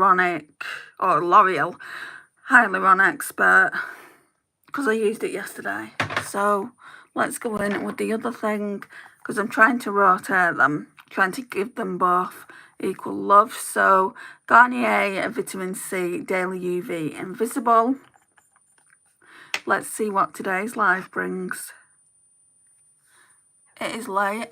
hyaluronic, or L'Oreal Hyaluronic Expert, because I used it yesterday. So let's go in with the other thing, because I'm trying to rotate them, trying to give them both equal love. So Garnier Vitamin C Daily UV Invisible. Let's see what today's live brings. It is late.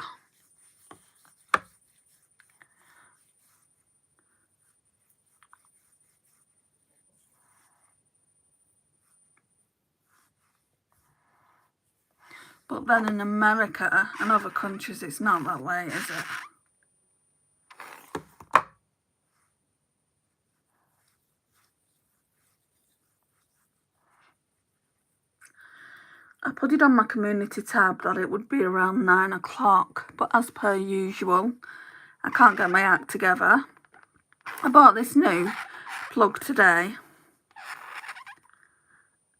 But then in America and other countries, it's not that late, is it? I put it on my community tab that it would be around 9 o'clock, but as per usual, I can't get my act together. I bought this new plug today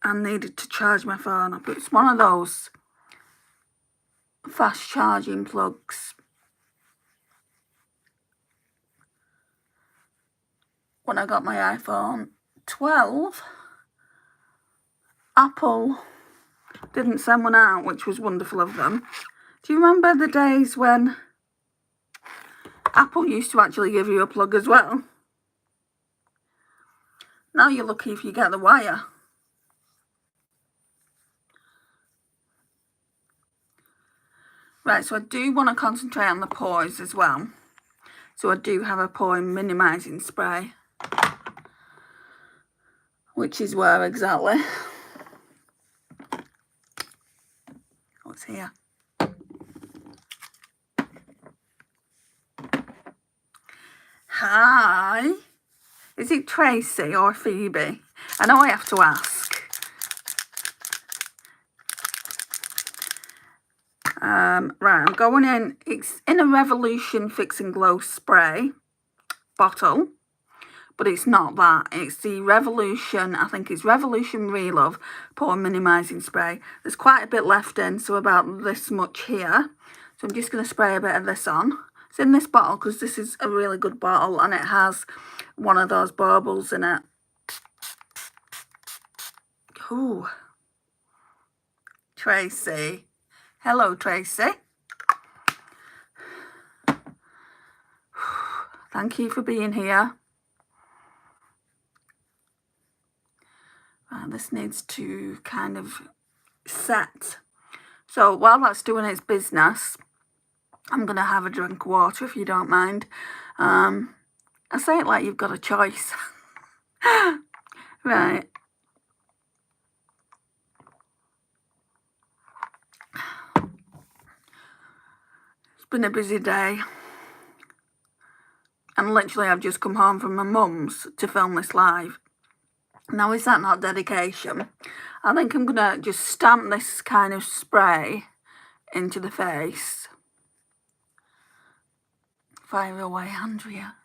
and needed to charge my phone up. It's one of those fast charging plugs. When I got my iPhone 12, Apple didn't send one out, which was wonderful of them. Do you remember the days when Apple used to actually give you a plug as well? Now you're lucky if you get the wire. Right, so I do want to concentrate on the pores as well. So I do have a pore minimising spray. Which is where exactly? What's here? Hi. Is it Tracy or Phoebe? I know I have to ask. Right, I'm going in. It's in a Revolution Fix and Glow spray bottle, but it's not that. It's the Revolution, I think it's Revolution Relove Pore Minimising Spray. There's quite a bit left in, so about this much here. So I'm just going to spray a bit of this on. It's in this bottle because this is a really good bottle and it has one of those baubles in it. Ooh. Tracy. Hello, Tracy. Thank you for being here. This needs to kind of set. So while that's doing its business, I'm going to have a drink of water if you don't mind. I say it like you've got a choice. Right. It's been a busy day. And literally I've just come home from my mum's to film this live. Now, is that not dedication? I think I'm going to just stamp this kind of spray into the face. Fire away, Andrea.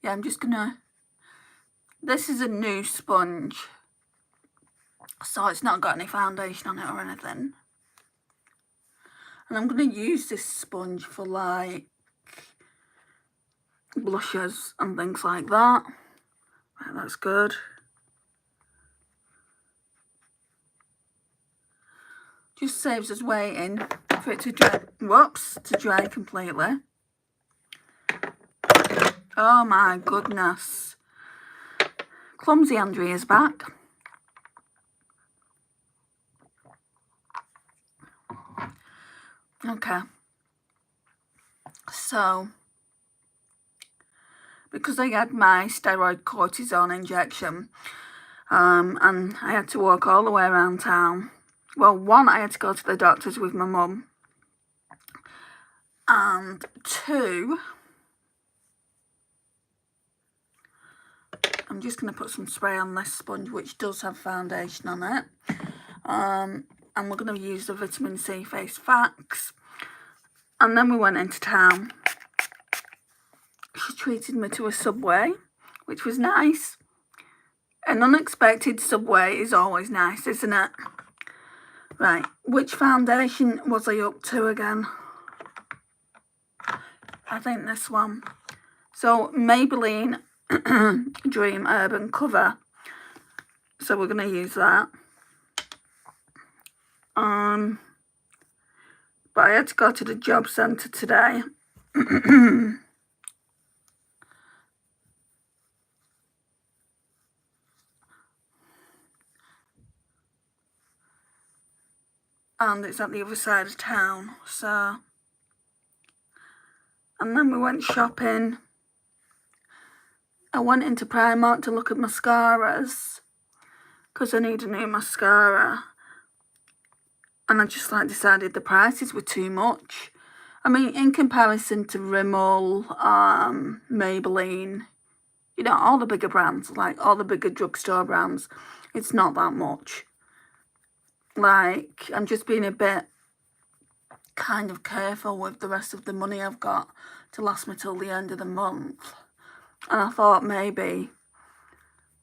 Yeah, I'm just going to... This is a new sponge. So it's not got any foundation on it or anything. And I'm going to use this sponge for like blushes and things like that. Right, that's good. Just saves us waiting for it to dry. Whoops, to dry completely. Oh my goodness. Clumsy Andrea's back. Okay. So, because I had my steroid cortisone injection, and I had to walk all the way around town. Well, one, I had to go to the doctor's with my mum. And two, I'm just going to put some spray on this sponge, which does have foundation on it. And we're going to use the Vitamin C Face Facts. And then we went into town. She treated me to a Subway, which was nice. An unexpected Subway is always nice, isn't it? Right, which foundation was I up to again? I think this one. So Maybelline Dream Urban cover. So we're going to use that. But I had to go to the job centre today. And it's at the other side of town, so. And then we went shopping. I went into Primark to look at mascaras, because I need a new mascara. And I just decided the prices were too much. I mean, in comparison to Rimmel, Maybelline, you know, all the bigger brands, like all the bigger drugstore brands, it's not that much. Like, I'm just being a bit kind of careful with the rest of the money I've got to last me till the end of the month. And I thought maybe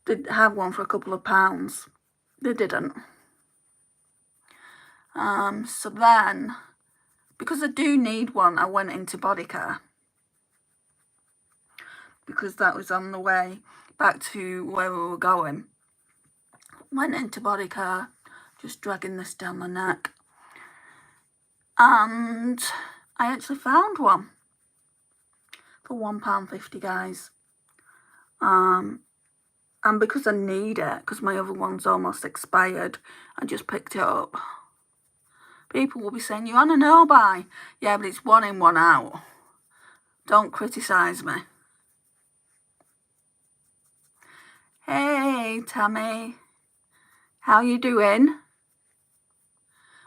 they'd have one for a couple of pounds. They didn't. So then, because I do need one, I went into Bodycare, because that was on the way back to where we were going. Went into Bodycare, just dragging this down the neck, and I actually found one for £1.50, guys. And because I need it, because my other one's almost expired, I just picked it up. People will be saying, you're on a no-buy. Yeah, but it's one in, one out. Don't criticise me. Hey, Tammy. How you doing?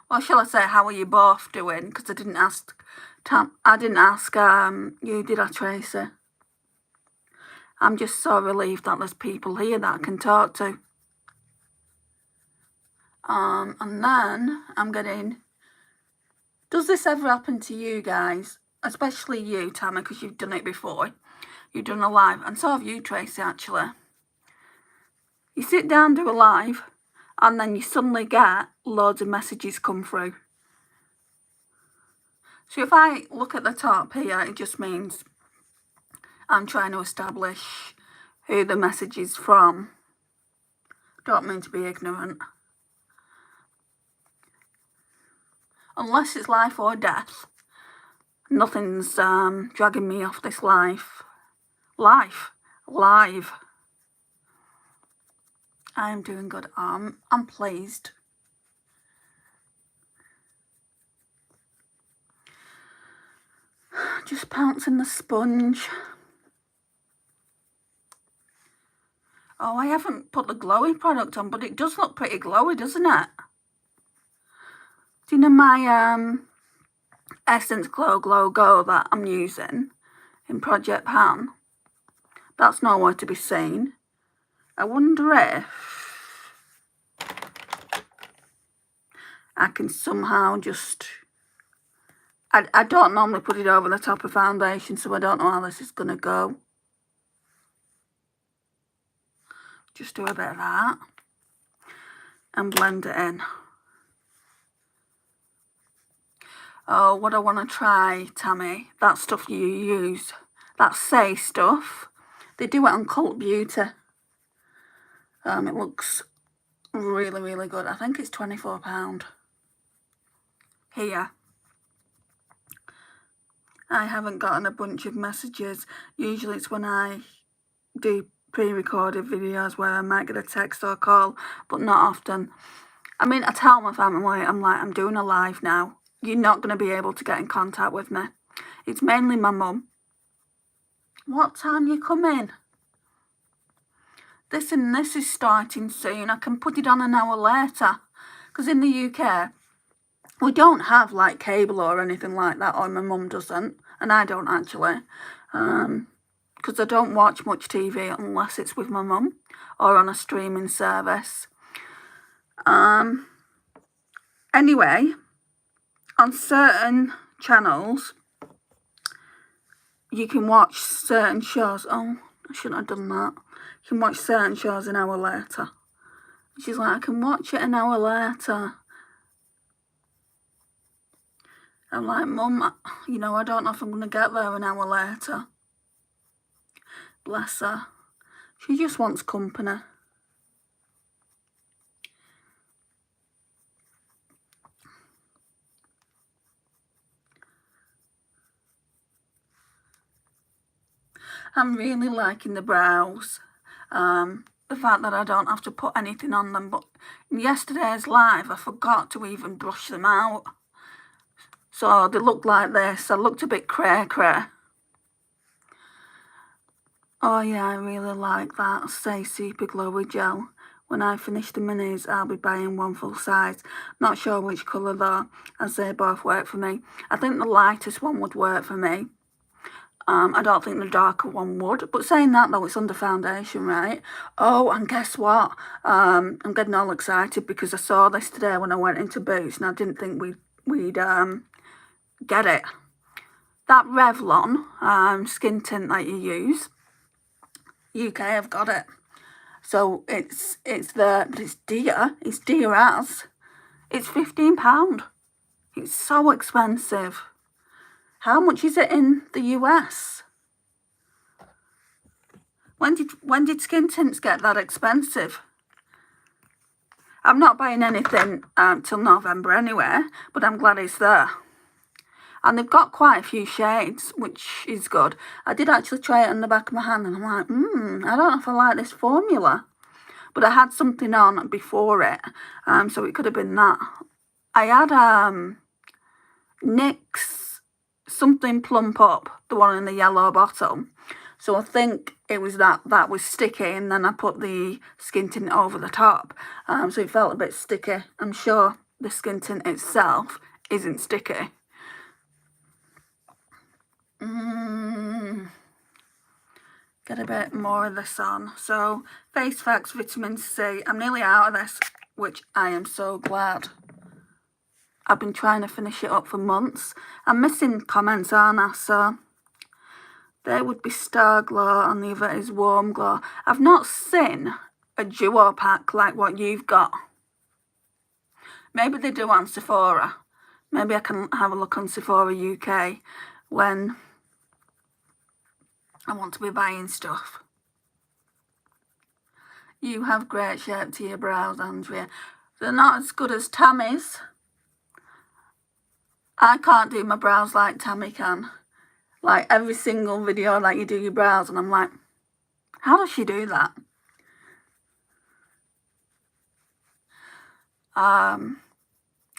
Well, shall I say, how are you both doing? Because I didn't ask you, did I, Tracy? I'm just so relieved that there's people here that I can talk to. And then I'm getting... Does this ever happen to you guys? Especially you, Tammy, because you've done it before. You've done a live. And so have you, Tracy, actually. You sit down, do a live, and then you suddenly get loads of messages come through. So if I look at the top here, it just means I'm trying to establish who the message is from. Don't mean to be ignorant. Unless it's life or death, nothing's dragging me off this live. I am doing good. I'm pleased. Just pouncing the sponge. Oh, I haven't put the glowy product on, but it does look pretty glowy, doesn't it? Do you know my Essence Glow Go that I'm using in Project Pan? That's nowhere to be seen. I wonder if I can somehow just... I don't normally put it over the top of foundation, so I don't know how this is going to go. Just do a bit of that and blend it in. Oh, what I want to try, Tammy, that stuff you use, that Say stuff, they do it on Cult Beauty. It looks really, really good. I think it's £24. Here. I haven't gotten a bunch of messages. Usually it's when I do pre-recorded videos where I might get a text or a call, but not often. I mean, I tell my family, I'm like, I'm doing a live now. You're not going to be able to get in contact with me. It's mainly my mum. What time you come in? This is starting soon. I can put it on an hour later. Because in the UK, we don't have like cable or anything like that, or my mum doesn't, and I don't actually, because I don't watch much TV unless it's with my mum or on a streaming service. Anyway, on certain channels, you can watch certain shows. Oh, I shouldn't have done that. You can watch certain shows an hour later. She's like, I can watch it an hour later. I'm like, Mum, you know, I don't know if I'm going to get there an hour later. Bless her. She just wants company. I'm really liking the brows. The fact that I don't have to put anything on them, but in yesterday's live I forgot to even brush them out. So they look like this. I looked a bit cray. Oh yeah, I really like that Stay Super Glowy Gel. When I finish the minis, I'll be buying one full size. Not sure which colour though, as they both work for me. I think the lightest one would work for me. I don't think the darker one would. But saying that though, it's under foundation, right? Oh, and guess what? I'm getting all excited because I saw this today when I went into Boots and I didn't think we'd get it. That Revlon skin tint that you use, UK have got it. So it's there, but it's dear. It's dear as. It's £15. It's so expensive. How much is it in the US? When did skin tints get that expensive? I'm not buying anything till November anyway, but I'm glad it's there. And they've got quite a few shades, which is good. I did actually try it on the back of my hand and I'm like, I don't know if I like this formula. But I had something on before it, so it could have been that. I had NYX something plump up, the one in the yellow bottle. So I think it was that was sticky, and then I put the skin tint over the top. So it felt a bit sticky. I'm sure the skin tint itself isn't sticky. Get a bit more of this on. So Face Facts Vitamin C. I'm nearly out of this, which I am so glad. I've been trying to finish it up for months. I'm missing comments, aren't I? So there would be Star Glow, and the other is Warm Glow. I've not seen a duo pack like what you've got. Maybe they do on Sephora. Maybe I can have a look on Sephora UK when I want to be buying stuff. You have great shape to your brows, Andrea. They're not as good as Tammy's. I can't do my brows like Tammy can. Like every single video like you do your brows, and I'm like, how does she do that?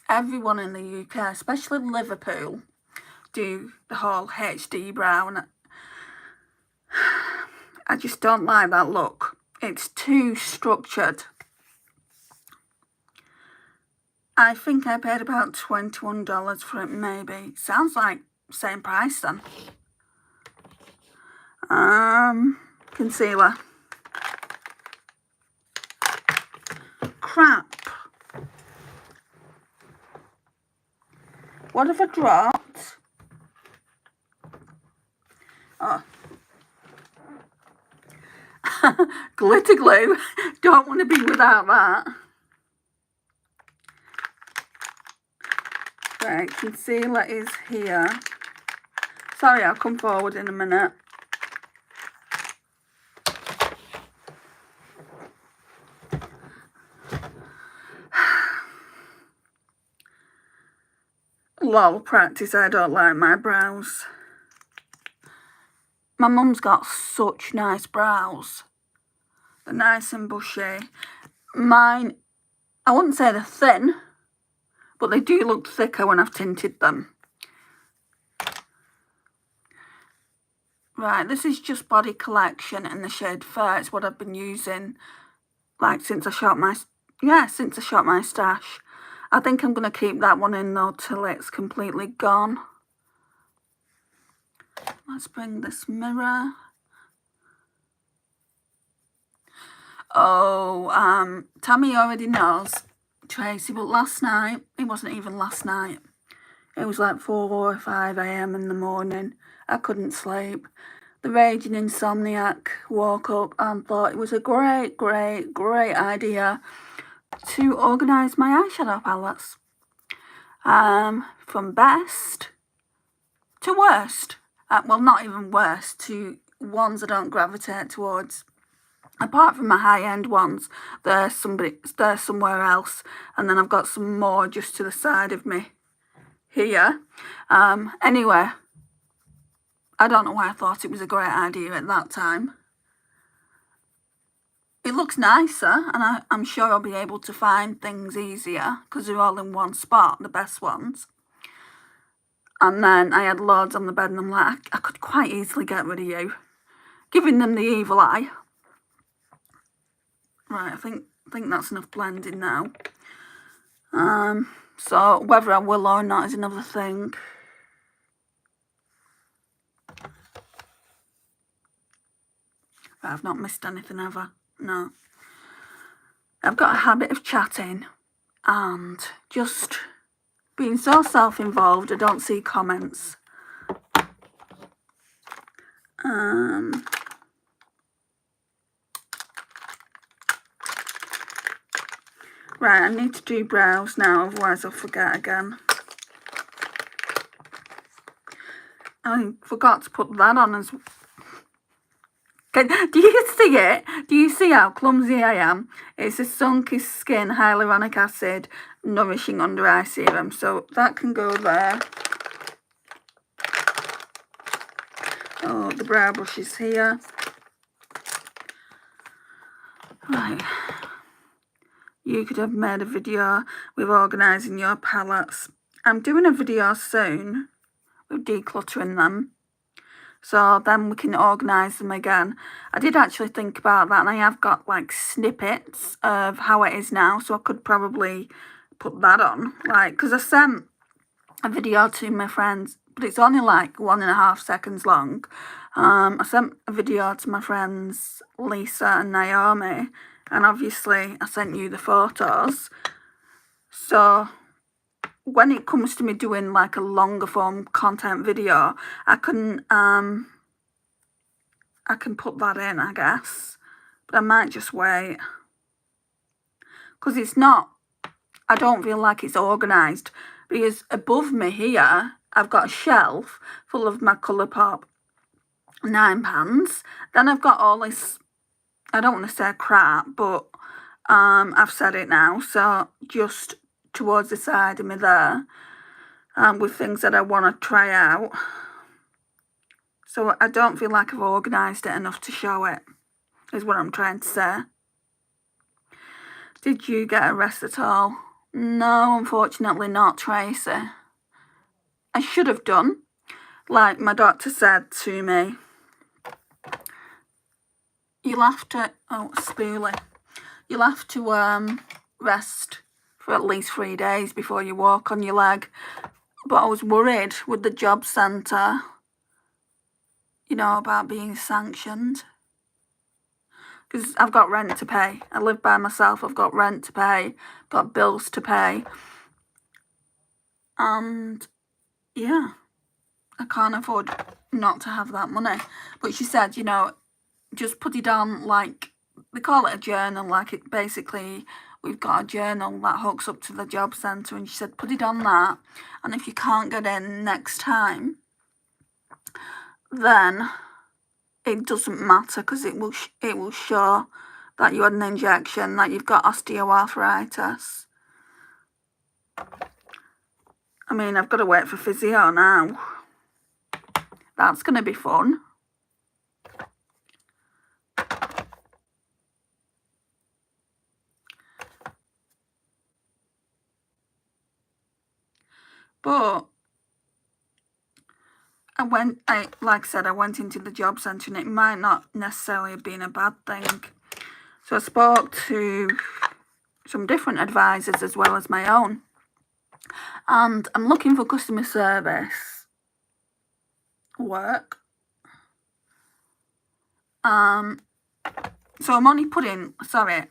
Everyone in the UK, especially Liverpool, do the whole HD brow, and I just don't like that look. It's too structured. I think I paid about $21 for it, maybe. Sounds like same price then. Concealer. Crap. What have I dropped? Oh. Glitter glue. Don't want to be without that. Right, concealer is here. Sorry, I'll come forward in a minute. Lol, practice, I don't like my brows. My mum's got such nice brows. They're nice and bushy. Mine, I wouldn't say they're thin, but they do look thicker when I've tinted them. Right, this is Just Body Collection in the shade Fair. It's what I've been using, like, since I shot my stash. I think I'm going to keep that one in, though, till it's completely gone. Let's bring this mirror. Oh, Tammy already knows, Tracy, but last night, it wasn't even last night. It was like 4 or 5 a.m. in the morning. I couldn't sleep. The raging insomniac woke up and thought it was a great idea to organise my eyeshadow palettes. From best to worst. Well, not even worst, to ones I don't gravitate towards. apart from my high-end ones, they're somewhere else. And then I've got some more just to the side of me here. Anyway, I don't know why I thought it was a great idea at that time. It looks nicer, and I'm sure I'll be able to find things easier because they're all in one spot, the best ones. And then I had loads on the bed, and I'm like, I could quite easily get rid of you. Giving them the evil eye. Right, I think that's enough blending now. So whether I will or not is another thing. Right, I've not missed anything, have I? No. I've got a habit of chatting and just being so self-involved I don't see comments. Right, I need to do brows now, otherwise I'll forget again. I forgot to put that on as well. Do you see it? Do you see how clumsy I am? It's a Sunky Skin Hyaluronic Acid Nourishing Under Eye Serum. So that can go there. Oh, the brow brush is here. Right. You could have made a video with organising your palettes. I'm doing a video soon with decluttering them. So then we can organise them again. I did actually think about that, and I have got like snippets of how it is now, so I could probably put that on. Like, because I sent a video to my friends, but it's only like 1.5 seconds long. I sent a video to my friends Lisa and Naomi, and obviously I sent you the photos. So when it comes to me doing like a longer form content video, I can put that in, I guess, but I might just wait because it's not, I don't feel like it's organised, because above me here I've got a shelf full of my Colourpop 9 pans. Then I've got all this, I don't want to say crap, but I've said it now, so just towards the side of me there, with things that I want to try out. So I don't feel like I've organised it enough to show it, is what I'm trying to say. Did you get a rest at all? No, unfortunately not, Tracy. I should have done. Like my doctor said to me, you'll have to, oh, spoolie, you'll have to rest for at least 3 days before you walk on your leg. But I was worried with the job centre, you know, about being sanctioned. Because I've got rent to pay. I live by myself. I've got rent to pay. Got bills to pay. And yeah, I can't afford not to have that money. But she said, you know, just put it on, like, they call it a journal. Like, it basically, we've got a journal that hooks up to the job centre. And she said, put it on that. And if you can't get in next time, then it doesn't matter, because it will show that you had an injection, that you've got osteoarthritis. I mean, I've got to wait for physio now. That's going to be fun. But like I said, I went into the job centre, and it might not necessarily have been a bad thing. So I spoke to some different advisors as well as my own. And I'm looking for customer service work. So I'm only putting,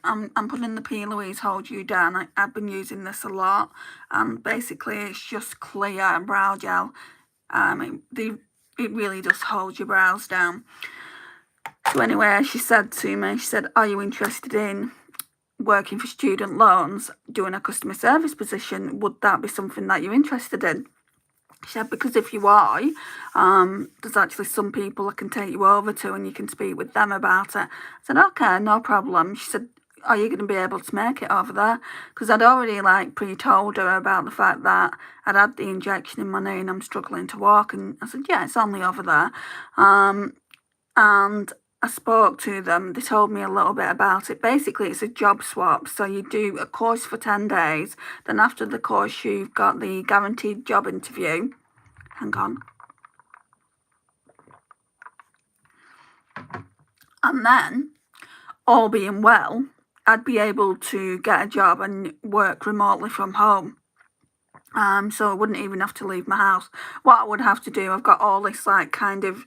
I'm putting the P. Louise Hold You Down. I've been using this a lot. And basically it's just clear brow gel. It really does hold your brows down. So anyway, she said to me, she said, are you interested in working for student loans, doing a customer service position? Would that be something that you're interested in? She said, because if you are, there's actually some people I can take you over to and you can speak with them about it. I said, okay, no problem. She said, are you going to be able to make it over there? Because I'd already like pre-told her about the fact that I'd had the injection in my knee and I'm struggling to walk. And I said, yeah, it's only over there. And I spoke to them. They told me a little bit about it. Basically, it's a job swap. So you do a course for 10 days. Then after the course, you've got the guaranteed job interview. Hang on. And then, all being well, I'd be able to get a job and work remotely from home. So I wouldn't even have to leave my house. What I would have to do, I've got all this like kind of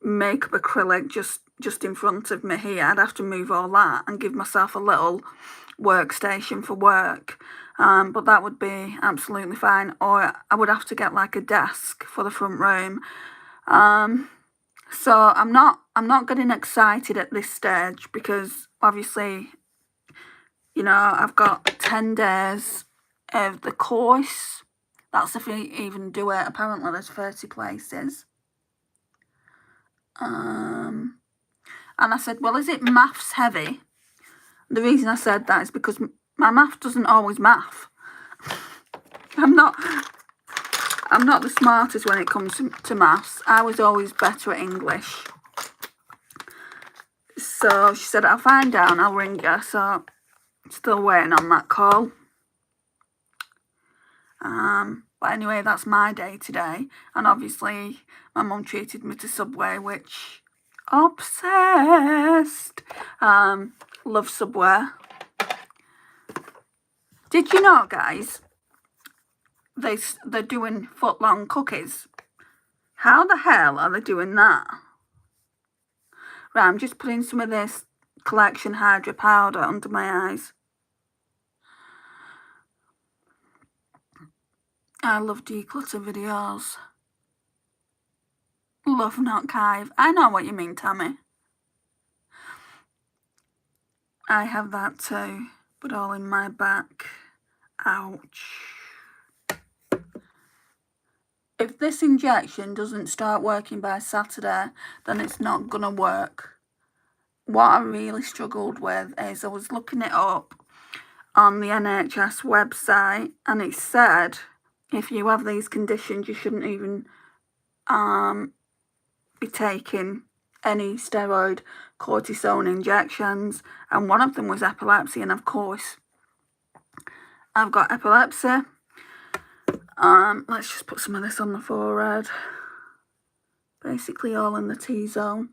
makeup acrylic just in front of me here. I'd have to move all that and give myself a little workstation for work. But that would be absolutely fine. Or I would have to get like a desk for the front room. So I'm not getting excited at this stage because obviously, you know, I've got 10 days of the course. That's if you even do it. Apparently there's 30 places. And I said, well, is it maths heavy? The reason I said that is because my math doesn't always math. I'm not the smartest when it comes to maths. I was always better at English. So she said, I'll find out and I'll ring her. So still waiting on that call. But anyway, that's my day today. And obviously my mum treated me to Subway, which obsessed. Love Subway. Did you know, guys, they're doing foot-long cookies? How the hell are they doing that? Right, I'm just putting some of this Collection Hydra powder under my eyes. I love declutter videos. Love not Kive. I know what you mean, Tammy. I have that too, but all in my back. Ouch. If this injection doesn't start working by Saturday, then it's not gonna work. What I really struggled with is I was looking it up on the NHS website and it said if you have these conditions you shouldn't even be taking any steroid cortisone injections, and one of them was epilepsy, and of course I've got epilepsy. Let's just put some of this on the forehead, basically all in the T-zone.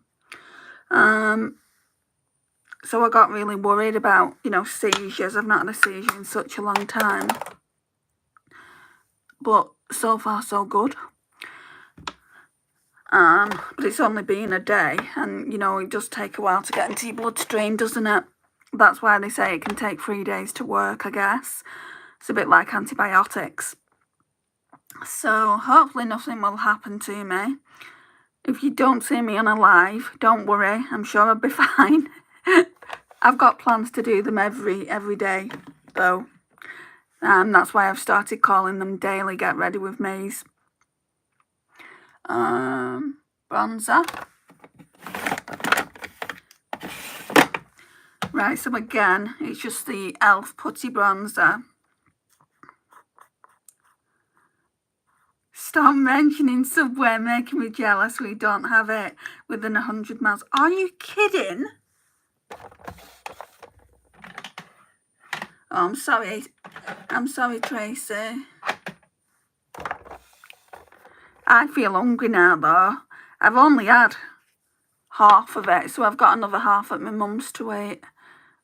So I got really worried about, you know, seizures. I've not had a seizure in such a long time. But so far so good. But it's only been a day and, you know, it does take a while to get into your bloodstream, doesn't it? That's why they say it can take 3 days to work, I guess. It's a bit like antibiotics. So hopefully nothing will happen to me. If you don't see me on a live, don't worry. I'm sure I'll be fine. I've got plans to do them every day, though. That's why I've started calling them daily get ready with me's. Bronzer. Right, so again, it's just the e.l.f. putty bronzer. Stop mentioning Subway, making me jealous we don't have it within 100 miles. Are you kidding? Oh, I'm sorry. I'm sorry, Tracy. I feel hungry now, though. I've only had half of it, so I've got another half at my mum's to eat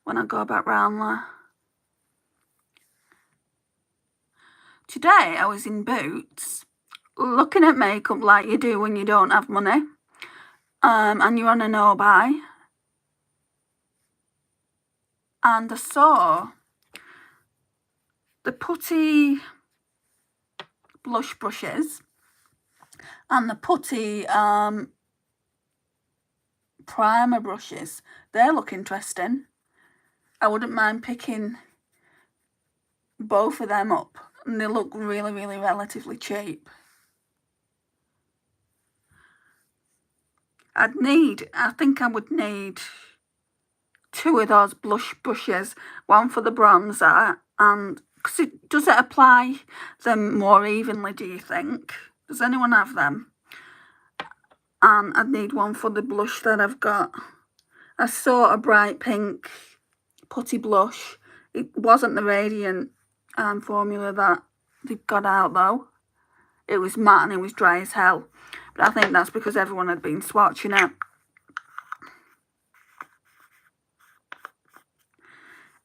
when I go back round there. Today, I was in Boots, looking at makeup like you do when you don't have money, and you're on a no-buy. And I saw the putty blush brushes and the putty primer brushes. They look interesting. I wouldn't mind picking both of them up, and they look really, really relatively cheap. I think I would need 2 of those blush brushes, one for the bronzer, and does it apply them more evenly, do you think? Does anyone have them? And I'd need one for the blush that I've got. I saw a bright pink putty blush. It wasn't the Radiant formula that they've got out though. It was matte and it was dry as hell. But I think that's because everyone had been swatching it.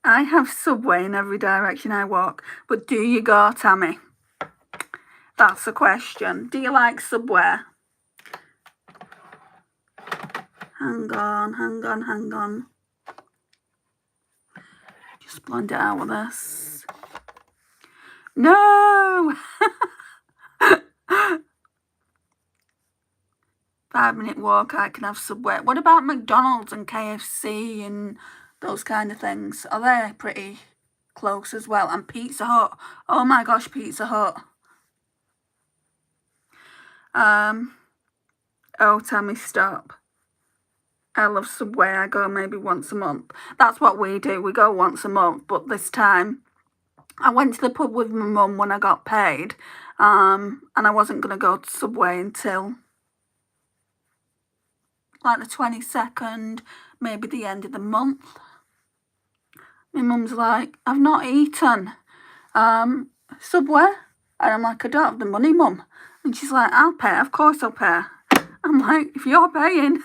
I have Subway in every direction I walk. But do you go, Tammy? That's the question. Do you like Subway? Hang on. Just blend it out with this. No! 5-minute walk, I can have Subway. What about McDonald's and KFC and those kind of things? Are they pretty close as well? And Pizza Hut. Oh my gosh, Pizza Hut. Oh, Tammy, stop. I love Subway. I go maybe once a month. That's what we do. We go once a month. But this time, I went to the pub with my mum when I got paid. And I wasn't going to go to Subway until like the 22nd, maybe the end of the month. My mum's like, I've not eaten Subway. And I'm like, I don't have the money, Mum. And she's like, I'll pay. Of course I'll pay. I'm like, if you're paying.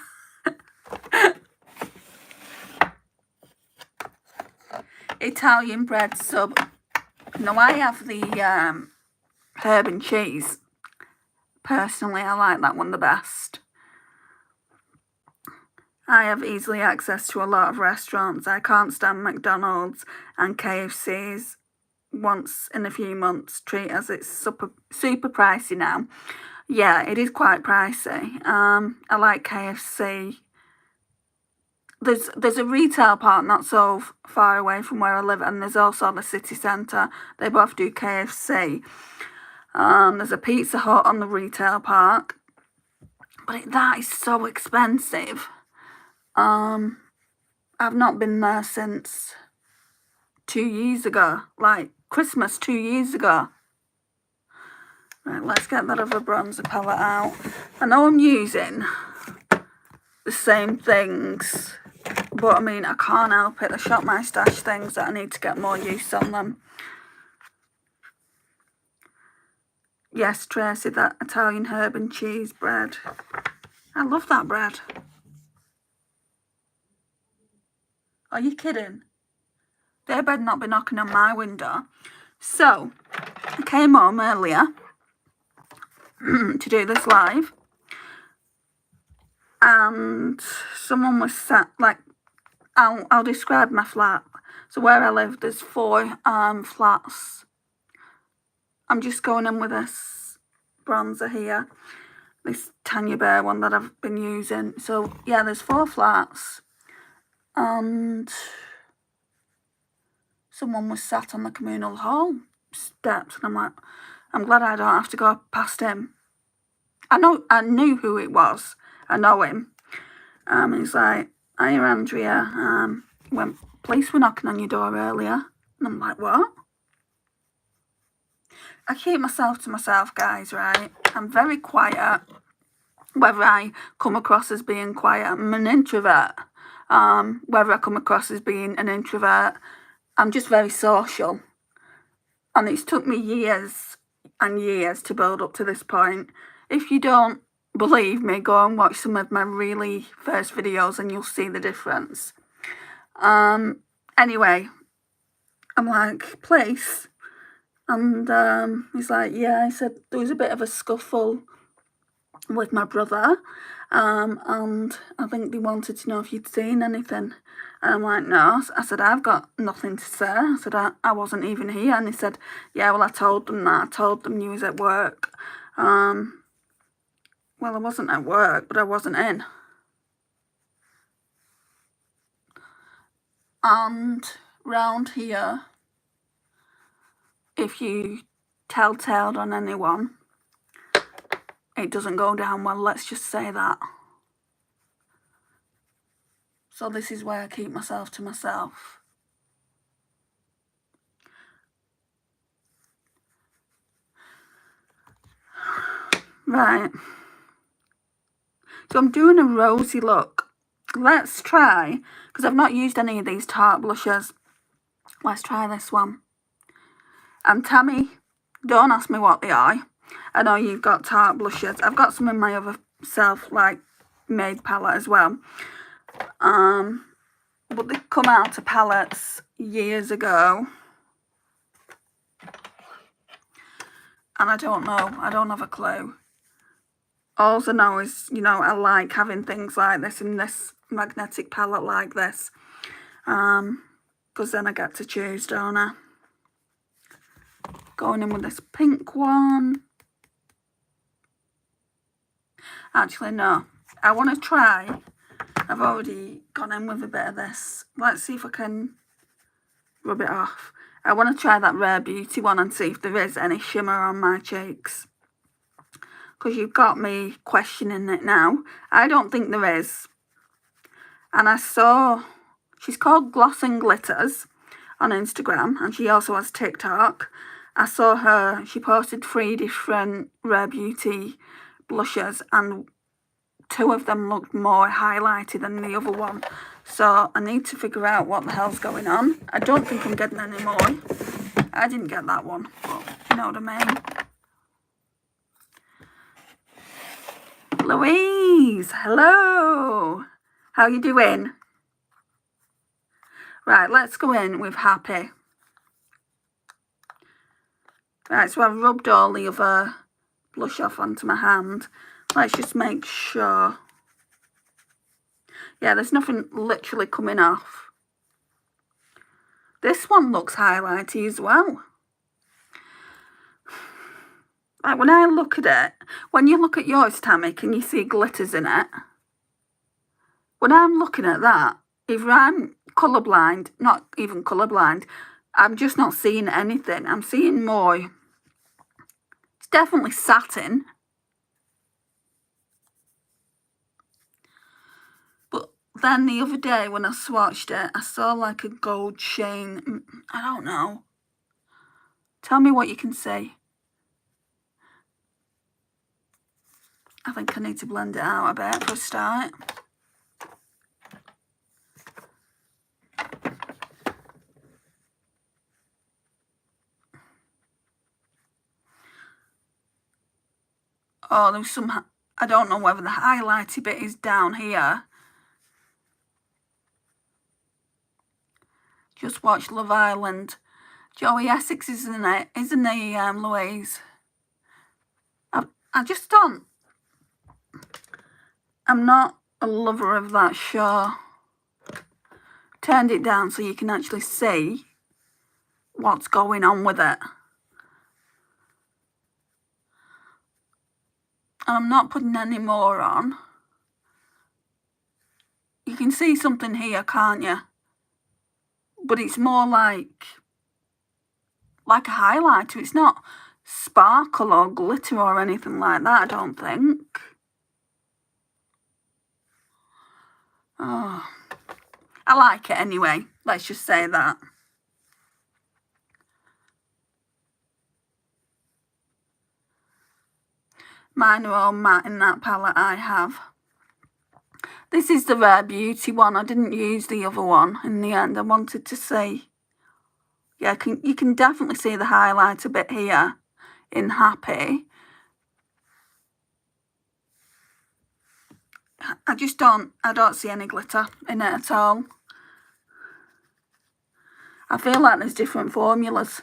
Italian bread sub. No, I have the herb and cheese. Personally, I like that one the best. I have easily access to a lot of restaurants. I can't stand McDonald's and KFC's once in a few months treat as it's super pricey now. Yeah, it is quite pricey. I like KFC. There's a retail park not so far away from where I live, and there's also the city centre. They both do KFC. There's a Pizza Hut on the retail park, but that is so expensive. I've not been there since 2 years ago, like Christmas 2 years ago. Right, let's get that other bronzer palette out. I know I'm using the same things, but I mean, I can't help it. The Shop My Stash things that I need to get more use on them. Yes, Tracy, that Italian herb and cheese bread. I love that bread. Are you kidding? They better not be knocking on my window. So, I came home earlier to do this live. And someone was sat, like, I'll describe my flat. So where I live, there's 4 flats. I'm just going in with this bronzer here. This Tanya Bear one that I've been using. So, yeah, there's 4 flats. And someone was sat on the communal hall steps. And I'm like, I'm glad I don't have to go past him. I knew who it was. I know him. And he's like, hiya, Andrea. He went, police were knocking on your door earlier. And I'm like, what? I keep myself to myself, guys, right? I'm very quiet. Whether I come across as being quiet, I'm an introvert. Whether I come across as being an introvert, I'm just very social. And it's took me years and years to build up to this point. If you don't believe me, go and watch some of my really first videos and you'll see the difference. Anyway, I'm like, police? And he's like, yeah. I said, there was a bit of a scuffle with my brother. And I think they wanted to know if you'd seen anything. And I'm like, no. I said, I've got nothing to say. I said, I wasn't even here. And he said, yeah, well, I told them that. I told them you was at work. Well, I wasn't at work, but I wasn't in. And round here, if you telltale on anyone, it doesn't go down well, let's just say that. So this is where I keep myself to myself. Right. So I'm doing a rosy look. Let's try, because I've not used any of these Tarte blushes. Let's try this one. And Tammy, don't ask me what they are. I know you've got Tarte blushes. I've got some in my other made palette as well. But they come out of palettes years ago. And I don't know. I don't have a clue. All I know is, you know, I like having things like this in this magnetic palette like this. Because then I get to choose, don't I? Going in with this pink one. Actually, no. I want to try. I've already gone in with a bit of this. Let's see if I can rub it off. I want to try that Rare Beauty one and see if there is any shimmer on my cheeks. Because you've got me questioning it now. I don't think there is. And I saw, she's called Gloss and Glitters on Instagram. And she also has TikTok. I saw her, she posted 3 different Rare Beauty blushes. And 2 of them looked more highlighted than the other one. So I need to figure out what the hell's going on. I don't think I'm getting any more. I didn't get that one, but you know what I mean. Louise, hello. How you doing? Right, let's go in with Happy. Right, so I've rubbed all the other blush off onto my hand. Let's just make sure. Yeah, there's nothing literally coming off. This one looks highlighty as well. Like when I look at it, when you look at yours, Tammy, can you see glitters in it? When I'm looking at that, either I'm colourblind, not even colourblind, I'm just not seeing anything. I'm seeing more. It's definitely satin. But then the other day when I swatched it, I saw like a gold sheen. I don't know. Tell me what you can see. I think I need to blend it out a bit for a start. Oh, there's some, I don't know whether the highlighty bit is down here. Just watch Love Island. Joey Essex is in it, isn't he, Louise? I just don't. I'm not a lover of that show. Turned it down so you can actually see what's going on with it. And I'm not putting any more on. You can see something here, can't you? But it's more like a highlighter. It's not sparkle or glitter or anything like that, I don't think. Oh, I like it anyway. Let's just say that. Mine are all matte in that palette I have. This is the Rare Beauty one. I didn't use the other one in the end. I wanted to see. Yeah, you can definitely see the highlight a bit here in Happy. I don't see any glitter in it at all. I feel like there's different formulas.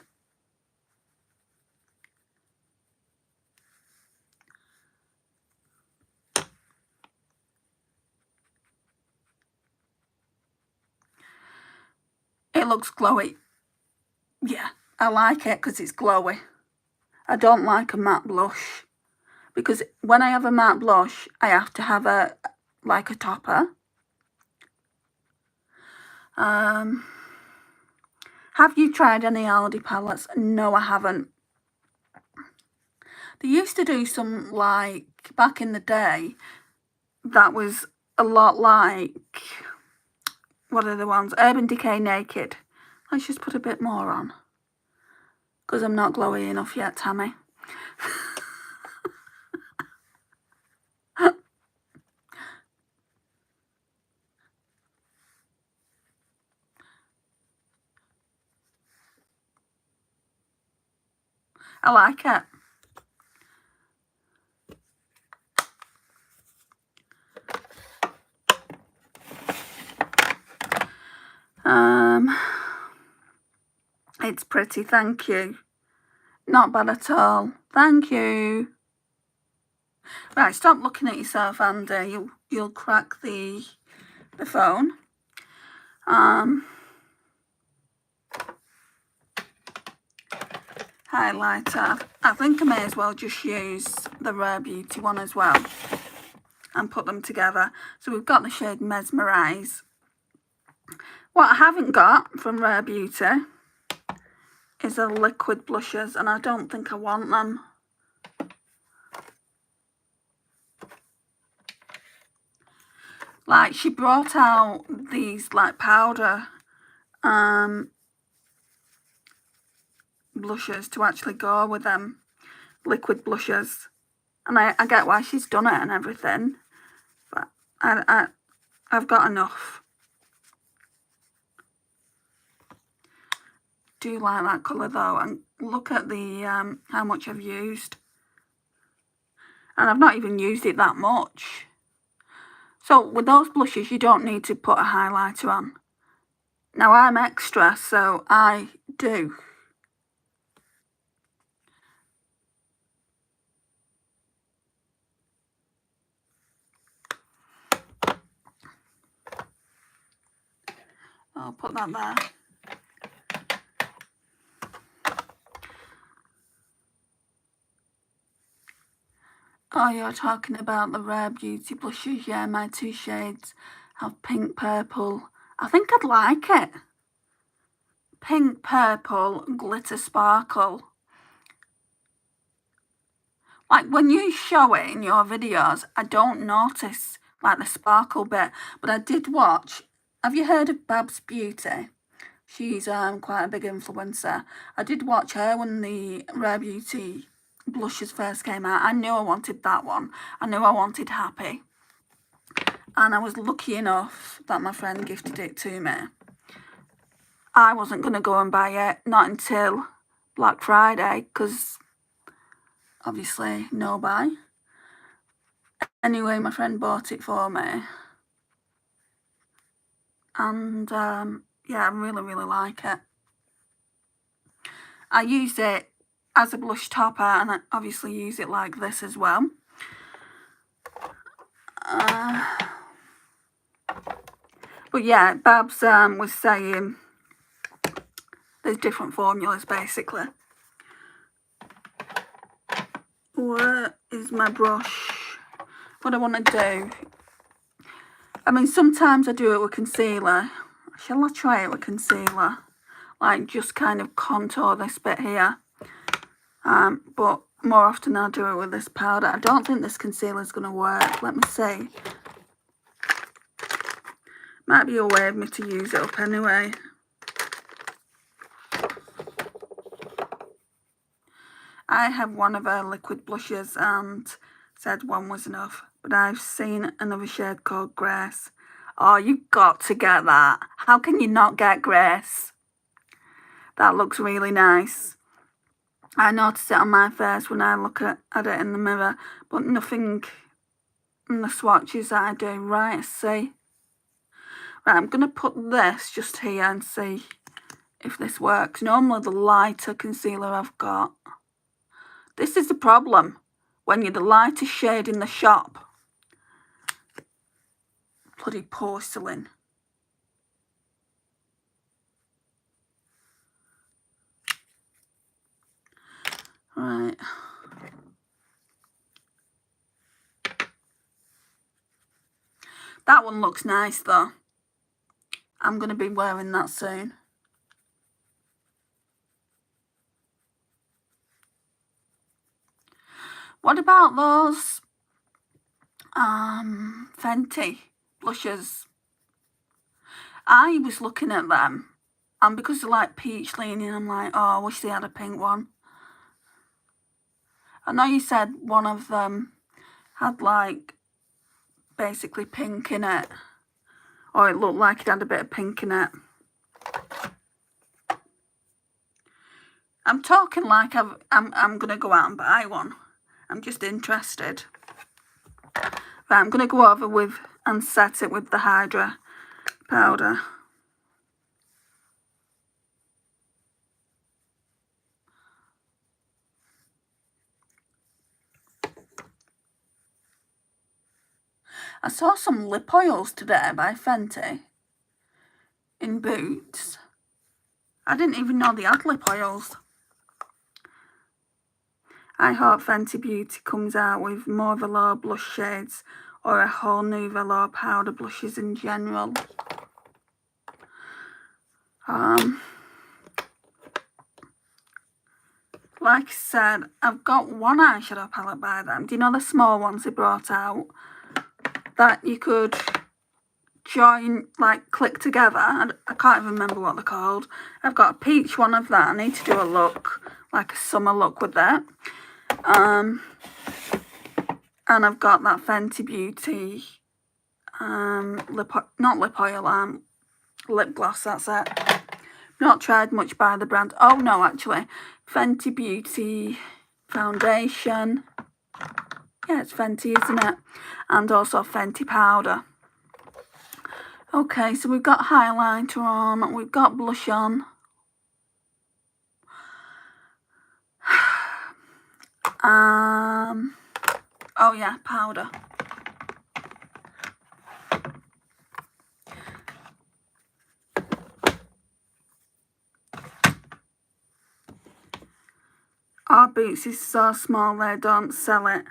It looks glowy. Yeah, I like it because it's glowy. I don't like a matte blush because when I have a matte blush, I have to have a topper. Have you tried any Aldi palettes? No, I haven't. They used to do some, like, back in the day, that was a lot like, what are the ones? Urban Decay Naked. Let's just put a bit more on, because I'm not glowy enough yet, Tammy. I like it. It's pretty, thank you. Not bad at all. Thank you. Right, stop looking at yourself, Andy. You'll crack the phone. Highlighter. I think I may as well just use the Rare Beauty one as well and put them together. So we've got the shade Mesmerize. What I haven't got from Rare Beauty is the liquid blushes, and I don't think I want them. Like, she brought out these like powder blushes to actually go with them liquid blushes, and I get why she's done it and everything, but I've got enough. Do like that colour though, and look at the how much I've used, and I've not even used it that much. So with those blushes you don't need to put a highlighter on. Now I'm extra, so I do. I'll put that there. Oh, you're talking about the Rare Beauty blushes? Yeah, my two shades have pink purple. I think I'd like it. Pink purple glitter sparkle. Like when you show it in your videos, I don't notice like the sparkle bit, but I did watch. Have you heard of Babs Beauty? She's quite a big influencer. I did watch her when the Rare Beauty blushes first came out. I knew I wanted that one. I knew I wanted Happy. And I was lucky enough that my friend gifted it to me. I wasn't going to go and buy it, not until Black Friday, because obviously no buy. Anyway, my friend bought it for me. And yeah, I really, really like it. I use it as a blush topper, and I obviously use it like this as well. But yeah, Babs was saying there's different formulas basically. Where is my brush? What I want to do, I mean, sometimes I do it with concealer. Shall I try it with concealer? Like just kind of contour this bit here. But more often I do it with this powder. I don't think this concealer is going to work. Let me see. Might be a way of me to use it up anyway. I have one of her liquid blushes and said one was enough. But I've seen another shade called Grace. Oh, you've got to get that. How can you not get Grace? That looks really nice. I notice it on my face when I look at it in the mirror, but nothing in the swatches that I do. Right, see. Right, I'm going to put this just here and see if this works. Normally the lighter concealer I've got. This is the problem when you're the lightest shade in the shop. Bloody porcelain. Right. That one looks nice though. I'm going to be wearing that soon. What about those Fenty blushes? I was looking at them, and because they're like peach leaning, I'm like, oh, I wish they had a pink one. I know you said one of them had like basically pink in it, or it looked like it had a bit of pink in it. I'm talking like I'm gonna go out and buy one. I'm just interested. Right, I'm gonna go over with and set it with the Hydra powder. I saw some lip oils today by Fenty in Boots. I didn't even know they had lip oils. I hope Fenty Beauty comes out with more velour blush shades or a whole new velour powder blushes in general. Like I said, I've got one eyeshadow palette by them. Do you know the small ones they brought out? That you could join, like click together. I can't even remember what they're called. I've got a peach one of that. I need to do a look, like a summer look with that. And I've got that Fenty Beauty lip gloss, that's it. Not tried much by the brand. Oh no, actually, Fenty Beauty foundation. Yeah, it's Fenty, isn't it? And also Fenty powder. Okay, so we've got highlighter on, we've got blush on. Oh yeah, powder. Our Boots is so small they don't sell it.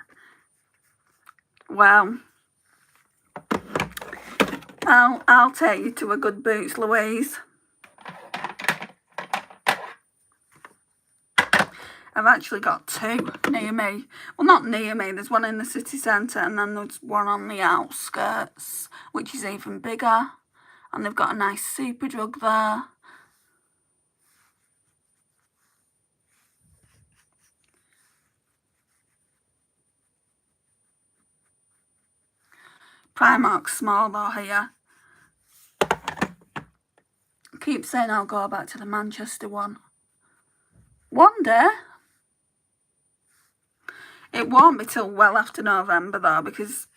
Well, I'll take you to a good Boots, Louise. I've actually got two near me. Well, not near me. There's one in the city centre and then there's one on the outskirts, which is even bigger. And they've got a nice Superdrug there. Primark's small though here. I keep saying I'll go back to the Manchester one. One day. It won't be till well after November though, because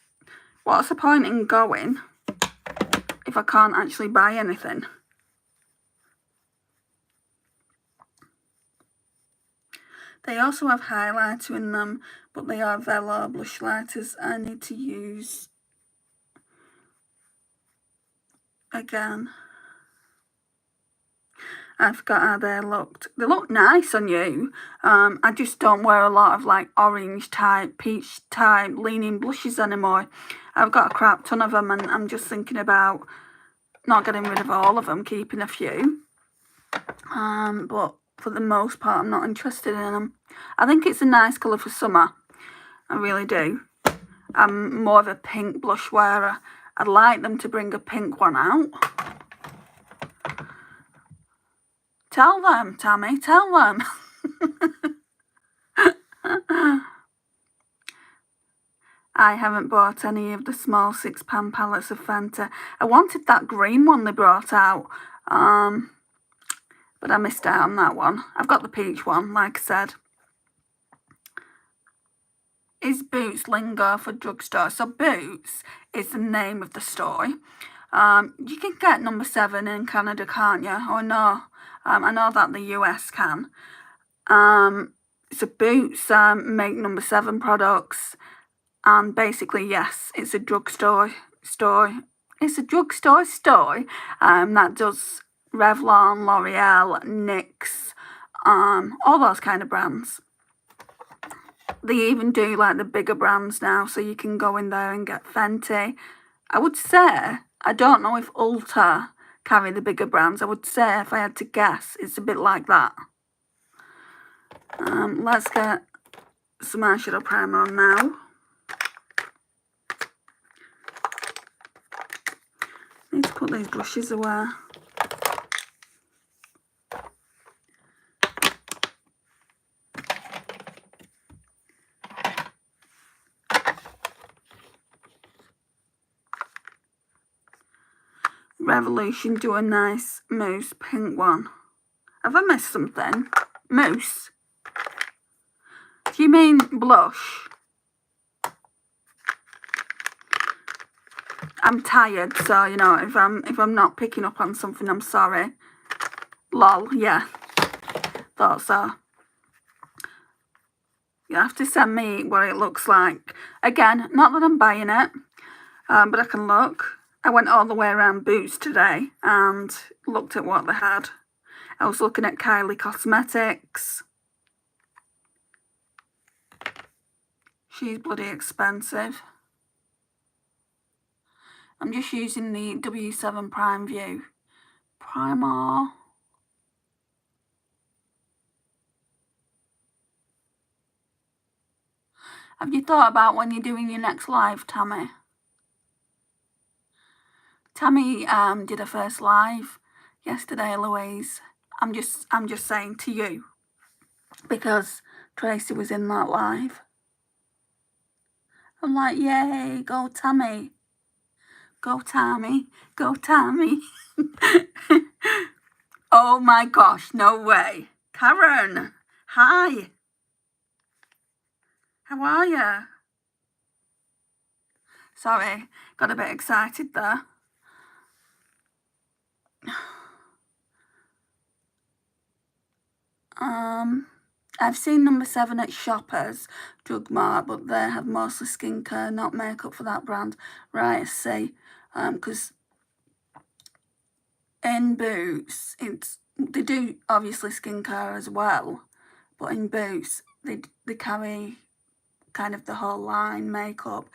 what's the point in going if I can't actually buy anything? They also have highlighter in them, but they are velour blush lighters I need to use again. I forgot how they looked. They look nice on you. I just don't wear a lot of like orange type, peach type leaning blushes anymore. I've got a crap ton of them and I'm just thinking about not getting rid of all of them, keeping a few. But for the most part, I'm not interested in them. I think it's a nice colour for summer. I really do. I'm more of a pink blush wearer. I'd like them to bring a pink one out. Tell them, Tammy, tell them. I haven't bought any of the small £6 pallets of Fanta. I wanted that green one they brought out, but I missed out on that one. I've got the peach one, like I said. Is Boots lingo for drugstore? So Boots is the name of the store. You can get number 7 in Canada, can't you? Or no? I know that the US can. So Boots make number 7 products. And basically, yes, it's a drugstore store. It's a drugstore store that does Revlon, L'Oreal, NYX, all those kind of brands. They even do like the bigger brands now, so you can go in there and get Fenty. I would say, I don't know if Ulta carry the bigger brands. I would say, if I had to guess, it's a bit like that. Let's get some eyeshadow primer on now. Need to put these brushes away. Revolution, do a nice mousse pink one. Have I missed something? Mousse? Do you mean blush? I'm tired, so you know, if I'm not picking up on something, I'm sorry. Lol, yeah. Thought so. You have to send me what it looks like. Again, not that I'm buying it, but I can look. I went all the way around Boots today and looked at what they had. I was looking at Kylie Cosmetics. She's bloody expensive. I'm just using the W7 Prime View Primer. Have you thought about when you're doing your next live, Tammy? Tammy did her first live yesterday, Louise. I'm just saying to you, because Tracy was in that live. I'm like, yay, go Tammy. Go Tammy, go Tammy. Oh my gosh, no way. Karen, hi. How are you? Sorry, got a bit excited there. I've seen number 7 at Shoppers Drug Mart, but they have mostly skincare, not makeup for that brand. Right, I see. Because in Boots, they do obviously skincare as well, but in Boots they carry kind of the whole line makeup.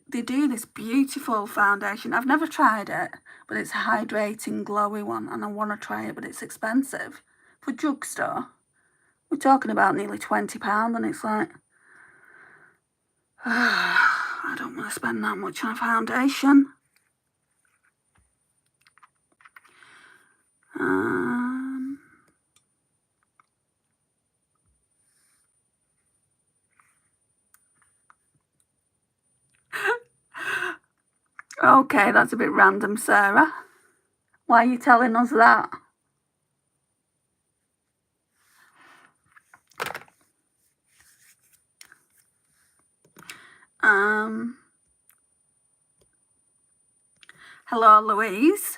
They do this beautiful foundation. I've never tried it, but it's a hydrating, glowy one, and I want to try it, but it's expensive. For drugstore, we're talking about nearly £20, and it's like, I don't want to spend that much on a foundation. Okay, that's a bit random, Sarah. Why are you telling us that? Hello, Louise.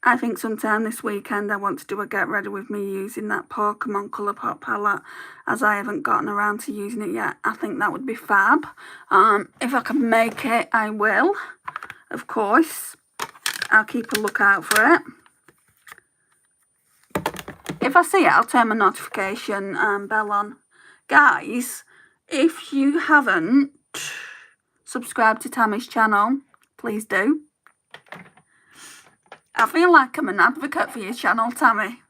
I think sometime this weekend I want to do a get ready with me using that Pokemon Colourpop palette, as I haven't gotten around to using it yet. I think that would be fab. If I can make it, I will, of course. I'll keep a lookout for it. If I see it, I'll turn my notification bell on. Guys, if you haven't subscribed to Tammy's channel, please do. I feel like I'm an advocate for your channel, Tammy.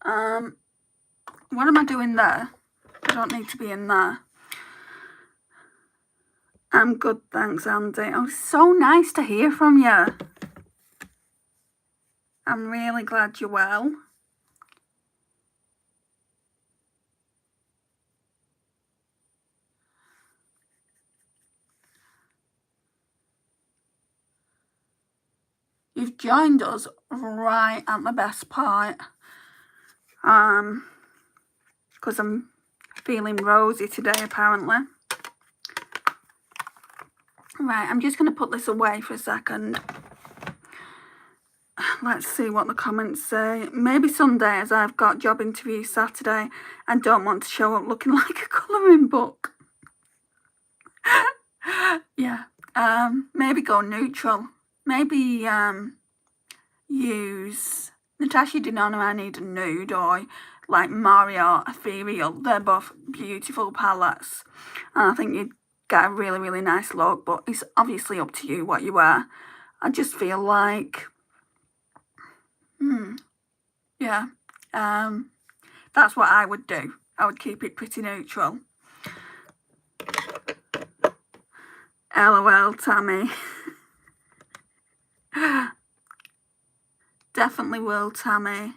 What am I doing there? I don't need to be in there. I'm good, thanks, Andy. Oh, so nice to hear from you. I'm really glad you're well. You've joined us right at the best part. Because I'm feeling rosy today, apparently. Right, I'm just going to put this away for a second. Let's see what the comments say. Maybe Sunday, as I've got job interview Saturday and don't want to show up looking like a colouring book. Yeah. Maybe go neutral. Maybe use Natasha Denona, I Need a Nude, or like Mario Ethereal. They're both beautiful palettes, and I think you'd get a really, really nice look, but it's obviously up to you what you wear. I just feel like, yeah, that's what I would do. I would keep it pretty neutral. LOL, Tammy. Definitely will, Tammy.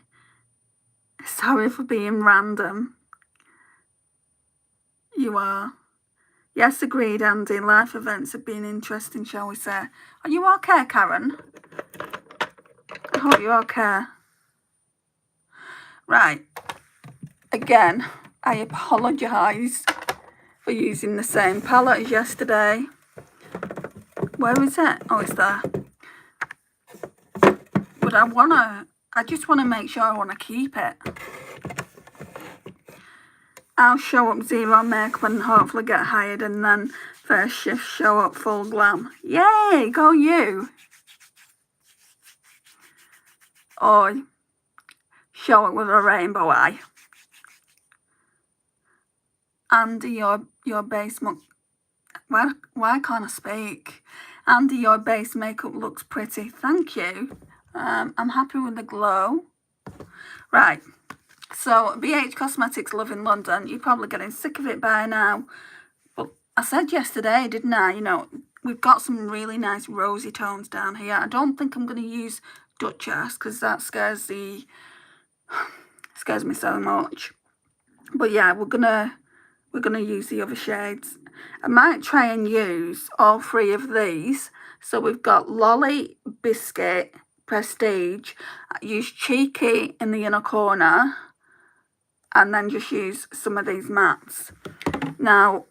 Sorry for being random. You are. Yes, agreed, Andy. Life events have been interesting, shall we say. Are you okay, Karen? I hope you're okay. Right. Again, I apologise for using the same palette as yesterday. Where is it? Oh, it's there. But I just want to make sure I want to keep it. I'll show up zero makeup and hopefully get hired, and then first shift show up full glam. Yay, go you. Or show up with a rainbow eye. Andy, your base why can't I speak? Andy, your base makeup looks pretty. Thank you. I'm happy with the glow. Right. So, BH Cosmetics Love in London. You're probably getting sick of it by now. But I said yesterday, didn't I? You know, we've got some really nice rosy tones down here. I don't think I'm going to use Duchess because that scares me so much. But yeah, we're gonna use the other shades. I might try and use all three of these. So we've got Lolly, Biscuit, Prestige. Use Cheeky in the inner corner. And then just use some of these mattes. Now,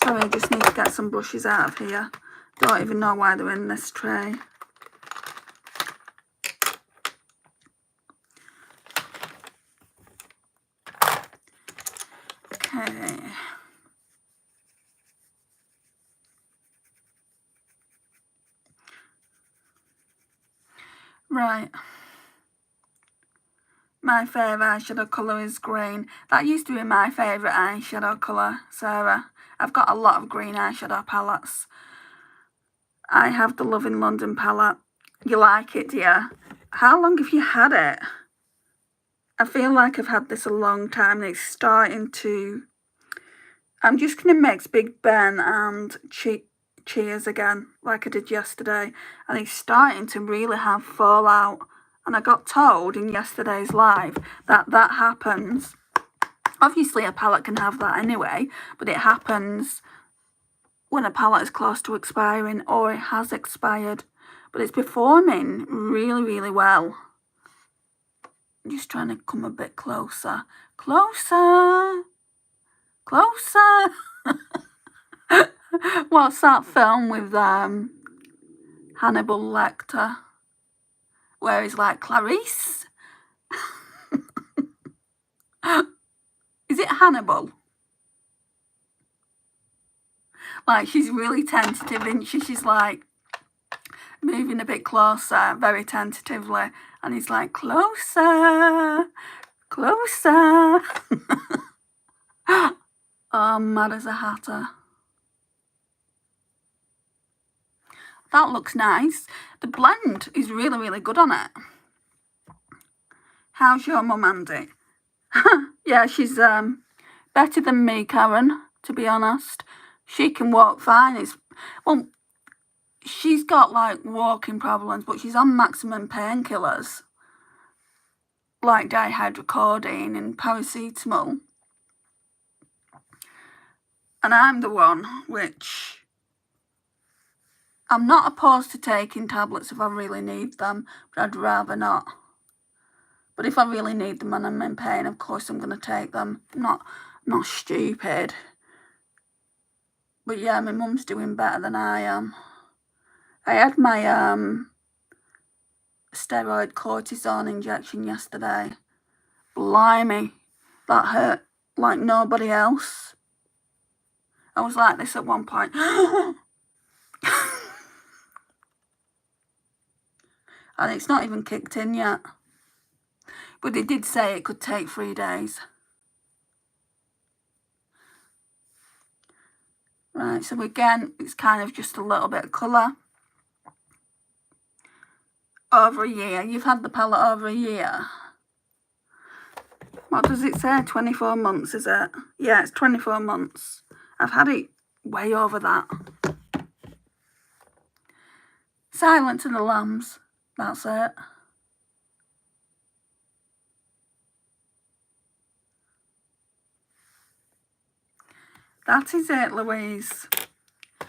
sorry, I just need to get some brushes out of here. Don't even know why they're in this tray. Okay. Right. My favourite eyeshadow colour is green. That used to be my favourite eyeshadow colour, Sarah. I've got a lot of green eyeshadow palettes. I have the Love in London palette. You like it, dear? How long have you had it? I feel like I've had this a long time and it's starting to... I'm just going to mix Big Ben and Cheers again, like I did yesterday. And it's starting to really have fallout. And I got told in yesterday's live that happens. Obviously, a palette can have that anyway, but it happens when a palette is close to expiring or it has expired. But it's performing really, really well. I'm just trying to come a bit closer. Closer! Closer! What's that film with Hannibal Lecter? Where he's like, Clarice? Is it Hannibal? Like, she's really tentative, isn't she? She's like moving a bit closer, very tentatively. And he's like, closer, closer. Oh, mad as a hatter. That looks nice. The blend is really, really good on it. How's your mum, Andy? Yeah, she's better than me, Karen, to be honest. She can walk fine. Well, she's got like walking problems, but she's on maximum painkillers like dihydrocodeine and paracetamol. And I'm the one which I'm not opposed to taking tablets if I really need them, but I'd rather not. But if I really need them and I'm in pain, of course I'm going to take them. I'm not stupid. But yeah, my mum's doing better than I am. I had my steroid cortisone injection yesterday. Blimey, that hurt like nobody else. I was like this at one point. And it's not even kicked in yet. But they did say it could take 3 days. Right, so again, it's kind of just a little bit of colour. over a year. You've had the palette over a year. What does it say? 24 months, is it? Yeah, it's 24 months. I've had it way over that. Silence of the Lambs. That's it. That is it, Louise. I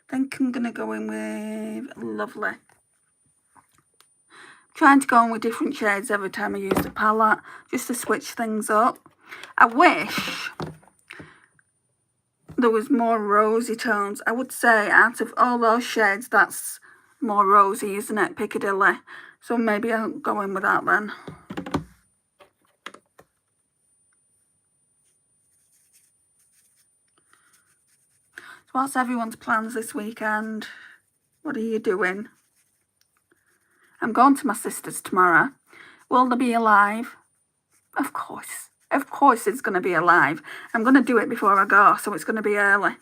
think I'm going to go in with Lovely. Trying to go in with different shades every time I use the palette, just to switch things up. I wish there was more rosy tones. I would say out of all those shades, that's more rosy, isn't it? Piccadilly. So maybe I'll go in with that then. So what's everyone's plans this weekend? What are you doing? I'm going to my sister's tomorrow. Will there be a live? Of course. Of course it's going to be a live. I'm going to do it before I go, so it's going to be early.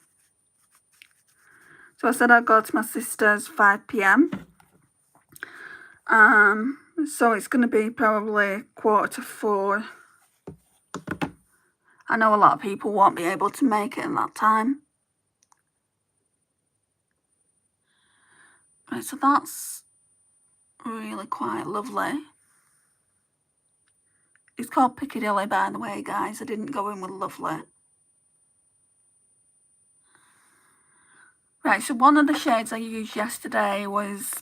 So I said I'd go to my sister's 5 p.m. So it's going to be probably 3:45. I know a lot of people won't be able to make it in that time. Right, so that's really quite lovely. It's called Piccadilly, by the way, guys. I didn't go in with Lovely. Right, so one of the shades I used yesterday was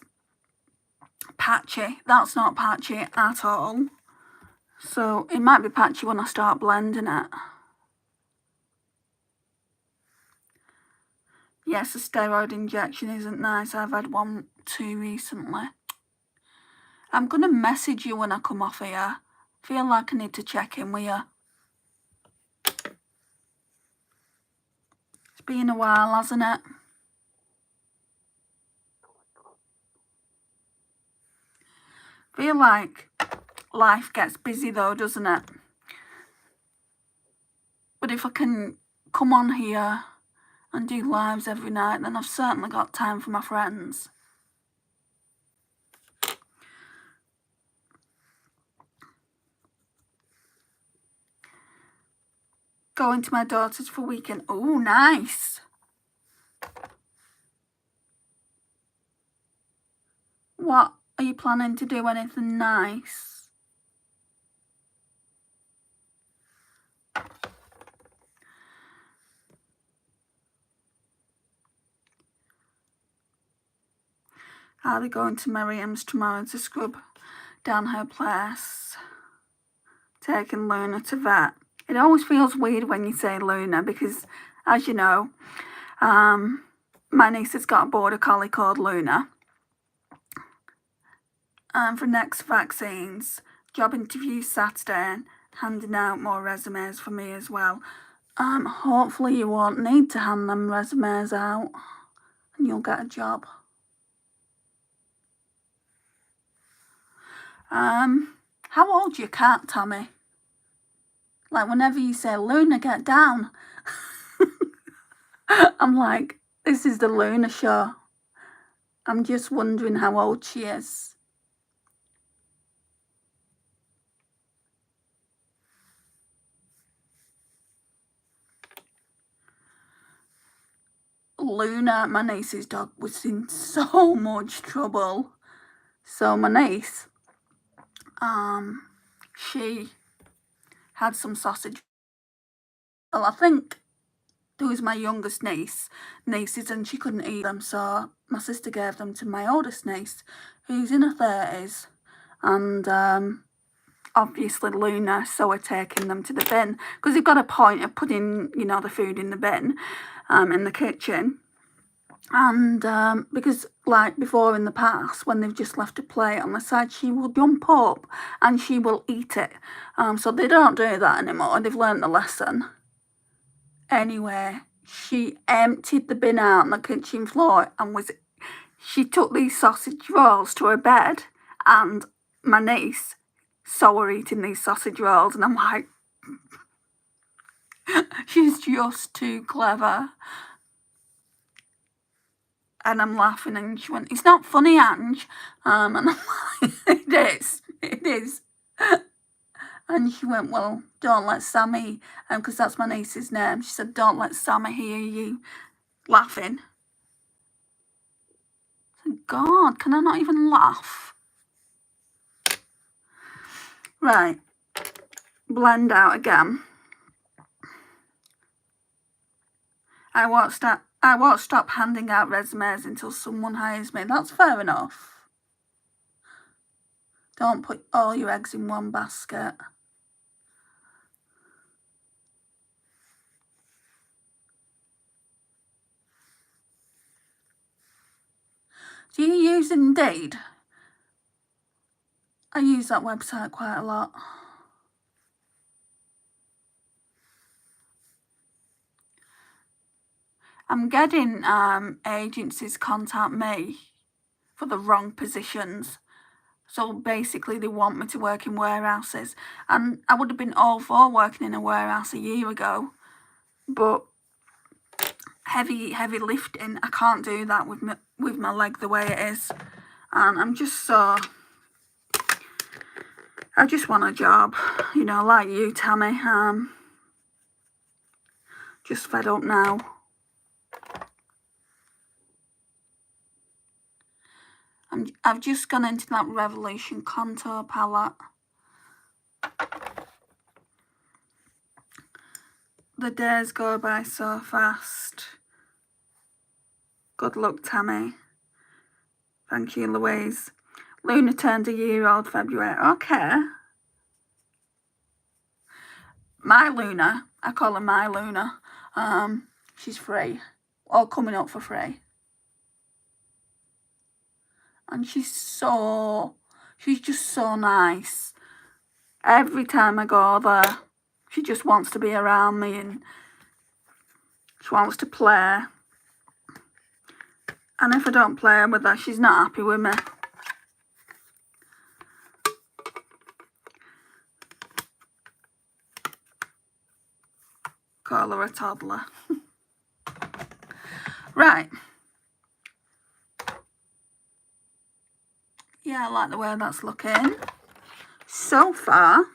Patchy. That's not patchy at all. So it might be patchy when I start blending it. Yes, a steroid injection isn't nice. I've had one too recently. I'm going to message you when I come off here. Feel like I need to check in with you. It's been a while, hasn't it? Feel like life gets busy though, doesn't it? But if I can come on here and do lives every night, then I've certainly got time for my friends. Going to my daughter's for weekend. Oh, nice. What are you planning to do? Anything nice? Are they going to Miriam's tomorrow to scrub down her place? Taking Luna to vet. It always feels weird when you say Luna because, as you know, my niece has got a border collie called Luna. And for next vaccines, job interview Saturday, handing out more resumes for me as well. Hopefully you won't need to hand them resumes out and you'll get a job. How old's your cat, Tommy? Like, whenever you say, Luna, get down, I'm like, this is the Luna show. I'm just wondering how old she is. Luna, my niece's dog, was in so much trouble. So my niece, she had some sausage. Well, I think there was my youngest nieces, and she couldn't eat them, so my sister gave them to my oldest niece, who's in her 30s, and obviously Luna saw her taking them to the bin, because they've got a point of putting, you know, the food in the bin, in the kitchen. And because, like before in the past, when they've just left a plate on the side, she will jump up and she will eat it. So they don't do that anymore. They've learned the lesson. Anyway, she emptied the bin out on the kitchen floor and she took these sausage rolls to her bed, and my niece saw her eating these sausage rolls, and I'm like, she's just too clever. And I'm laughing, and she went, "It's not funny, Ange." And I'm like, it is. And she went, "Well, don't let Sammy," because that's my niece's name. She said, "Don't let Sammy hear you laughing." I said, God, can I not even laugh? Right, blend out again. I won't stop handing out resumes until someone hires me. That's fair enough. Don't put all your eggs in one basket. Do you use Indeed? I use that website quite a lot. I'm getting agencies contact me for the wrong positions. So basically they want me to work in warehouses. And I would have been all for working in a warehouse a year ago. But heavy lifting, I can't do that with my leg the way it is. And I'm just so... I just want a job, you know, like you, Tammy. Just fed up now. I've just gone into that Revolution contour palette. The days go by so fast. Good luck, Tammy. Thank you, Louise. Luna turned a year-old February. Okay. My Luna, I call her my Luna. She's free, or coming up for free. And she's just so nice. Every time I go there, she just wants to be around me and she wants to play. And if I don't play with her, she's not happy with me. Call her a toddler. Right. Yeah, I like the way that's looking. So far,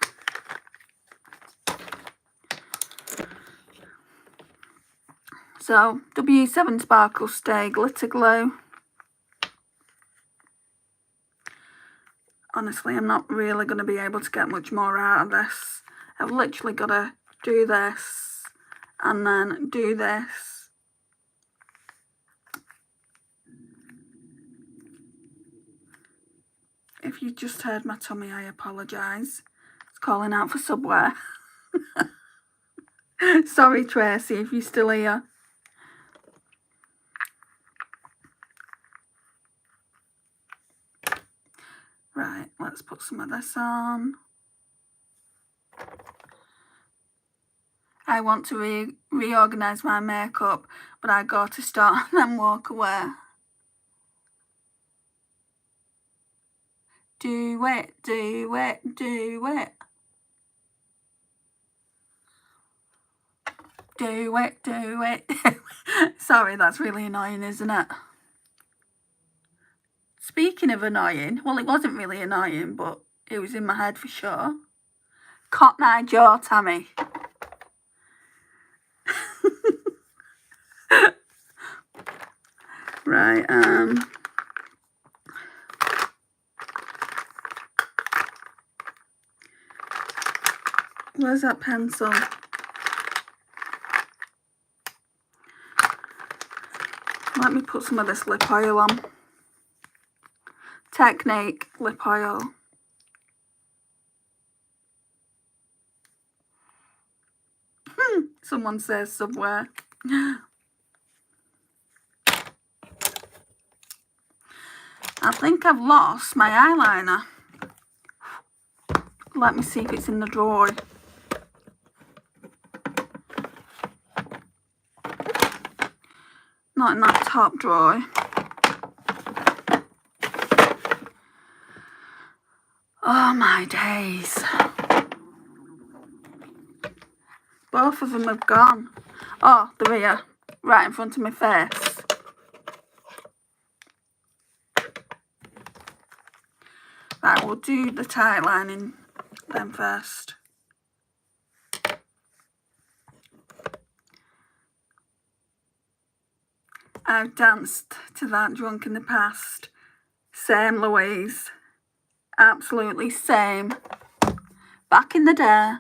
so W7 Sparkle Stay Glitter Glue. Honestly, I'm not really going to be able to get much more out of this. I've literally got to do this and then do this. If you just heard my tummy, I apologise. It's calling out for Subway. Sorry, Tracy, if you're still here. Right, let's put some of this on. I want to reorganise my makeup, but I go to start and then walk away. Do it, do it, do it. Do it, do it. Sorry, that's really annoying, isn't it? Speaking of annoying, well, it wasn't really annoying, but it was in my head for sure. Cotton Eye Joe, Tammy. Right, where's that pencil? Let me put some of this lip oil on. Technique lip oil. Someone says Subway. I think I've lost my eyeliner. Let me see if it's in the drawer. Not in that top drawer. Oh my days. Both of them have gone. Oh, they're here. Right in front of my face. Right, we'll do the tight lining then first. I've danced to that drunk in the past. Same, Louise. Absolutely same. Back in the day.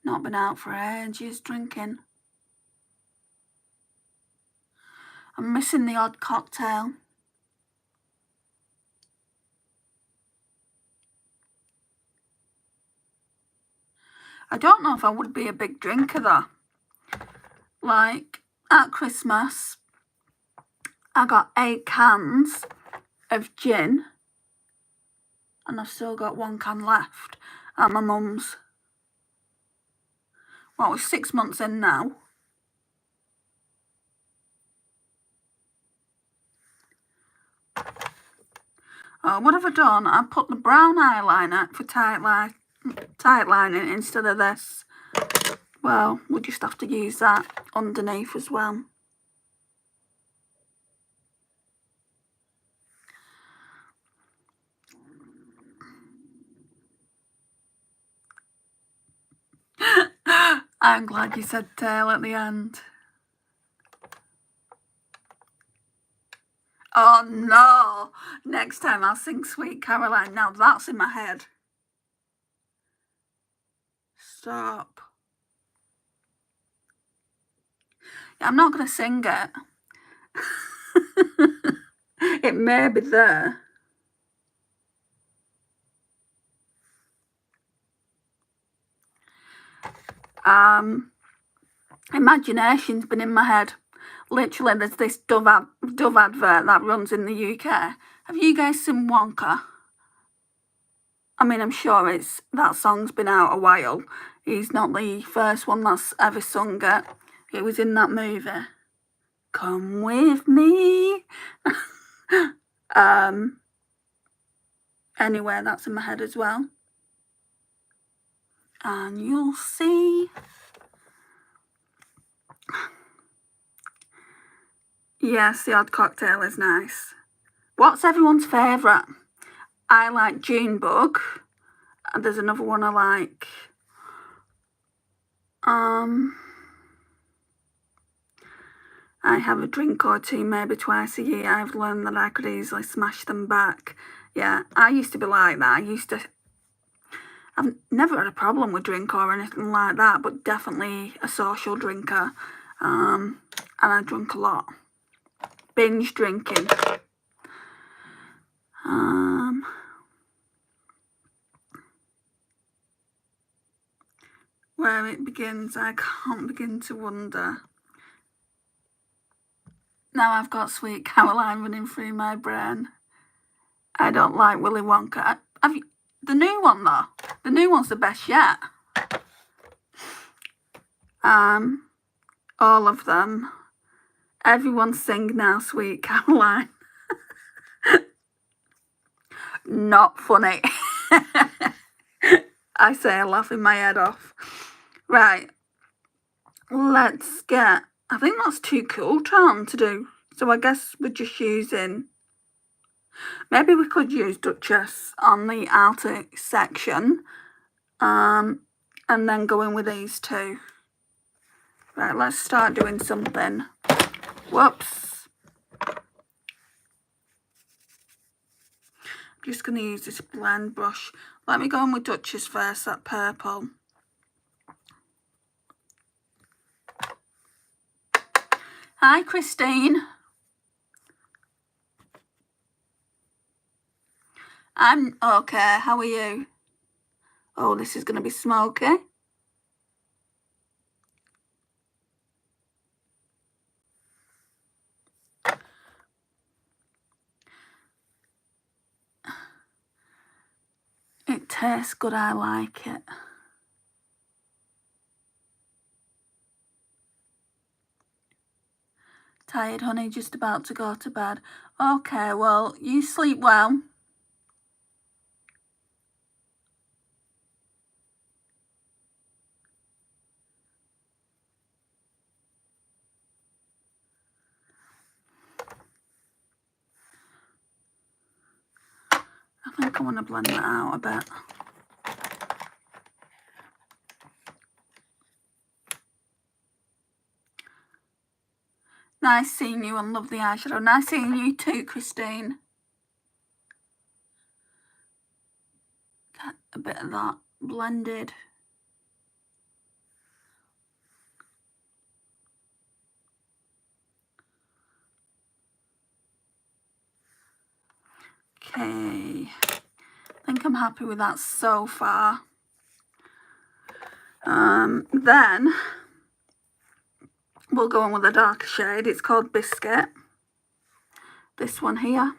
Not been out for ages drinking. I'm missing the odd cocktail. I don't know if I would be a big drinker though. Like, at Christmas, I got 8 cans of gin, and I've still got 1 can left at my mum's. Well, we're 6 months in now. What have I done? I put the brown eyeliner for tight lining instead of this. Well, we'll just have to use that underneath as well. I'm glad you said tail at the end. Oh no! Next time I'll sing Sweet Caroline. Now that's in my head. Stop. Yeah, I'm not going to sing it. It may be there. Imagination's been in my head. Literally, there's this Dove advert that runs in the UK. Have you guys seen Wonka? I mean, I'm sure that song's been out a while. He's not the first one that's ever sung it. It was in that movie. Come with me. Anyway, that's in my head as well. And you'll see. Yes, the odd cocktail is nice. What's everyone's favourite? I like Junebug. And there's another one I like. I have a drink or two maybe twice a year. I've learned that I could easily smash them back. Yeah, I used to be like that. I've never had a problem with drink or anything like that, but definitely a social drinker. And I drunk a lot. Binge drinking. Where it begins, I can't begin to wonder. Now I've got Sweet Caroline running through my brain. I don't like Willy Wonka. The new one though? The new one's the best yet. All of them. Everyone sing now, Sweet Caroline. Not funny. I say, laughing my head off. Right. Let's get... I think that's too cool, Tom, to do. So I guess we're just using... Maybe we could use Duchess on the outer section. And then go in with these two. Right, let's start doing something. Whoops. I'm just going to use this blend brush. Let me go in with Duchess first, that purple. Hi, Christine. I'm okay. How are you? Oh, this is going to be smoky. It tastes good. I like it. Tired, honey, just about to go to bed. Okay, well, you sleep well. I think I want to blend that out a bit. Nice seeing you and love the eyeshadow. Nice seeing you too, Christine. Get a bit of that blended. Okay, I think I'm happy with that so far. Then we'll go on with a darker shade. It's called Biscuit. This one here.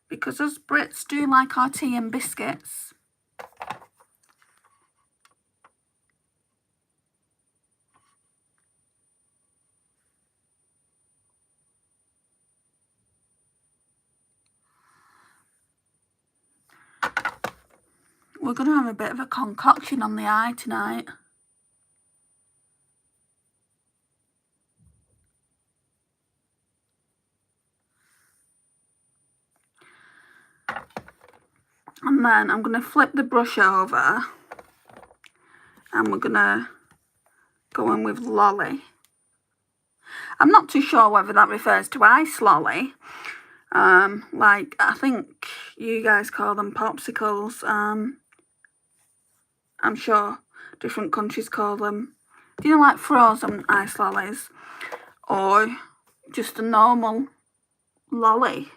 Because us Brits do like our tea and biscuits. We're going to have a bit of a concoction on the eye tonight. And then I'm going to flip the brush over and we're going to go in with Lolly. I'm not too sure whether that refers to ice lolly. Like, I think you guys call them popsicles. I'm sure different countries call them, you know, like frozen ice lollies. Or just a normal lolly.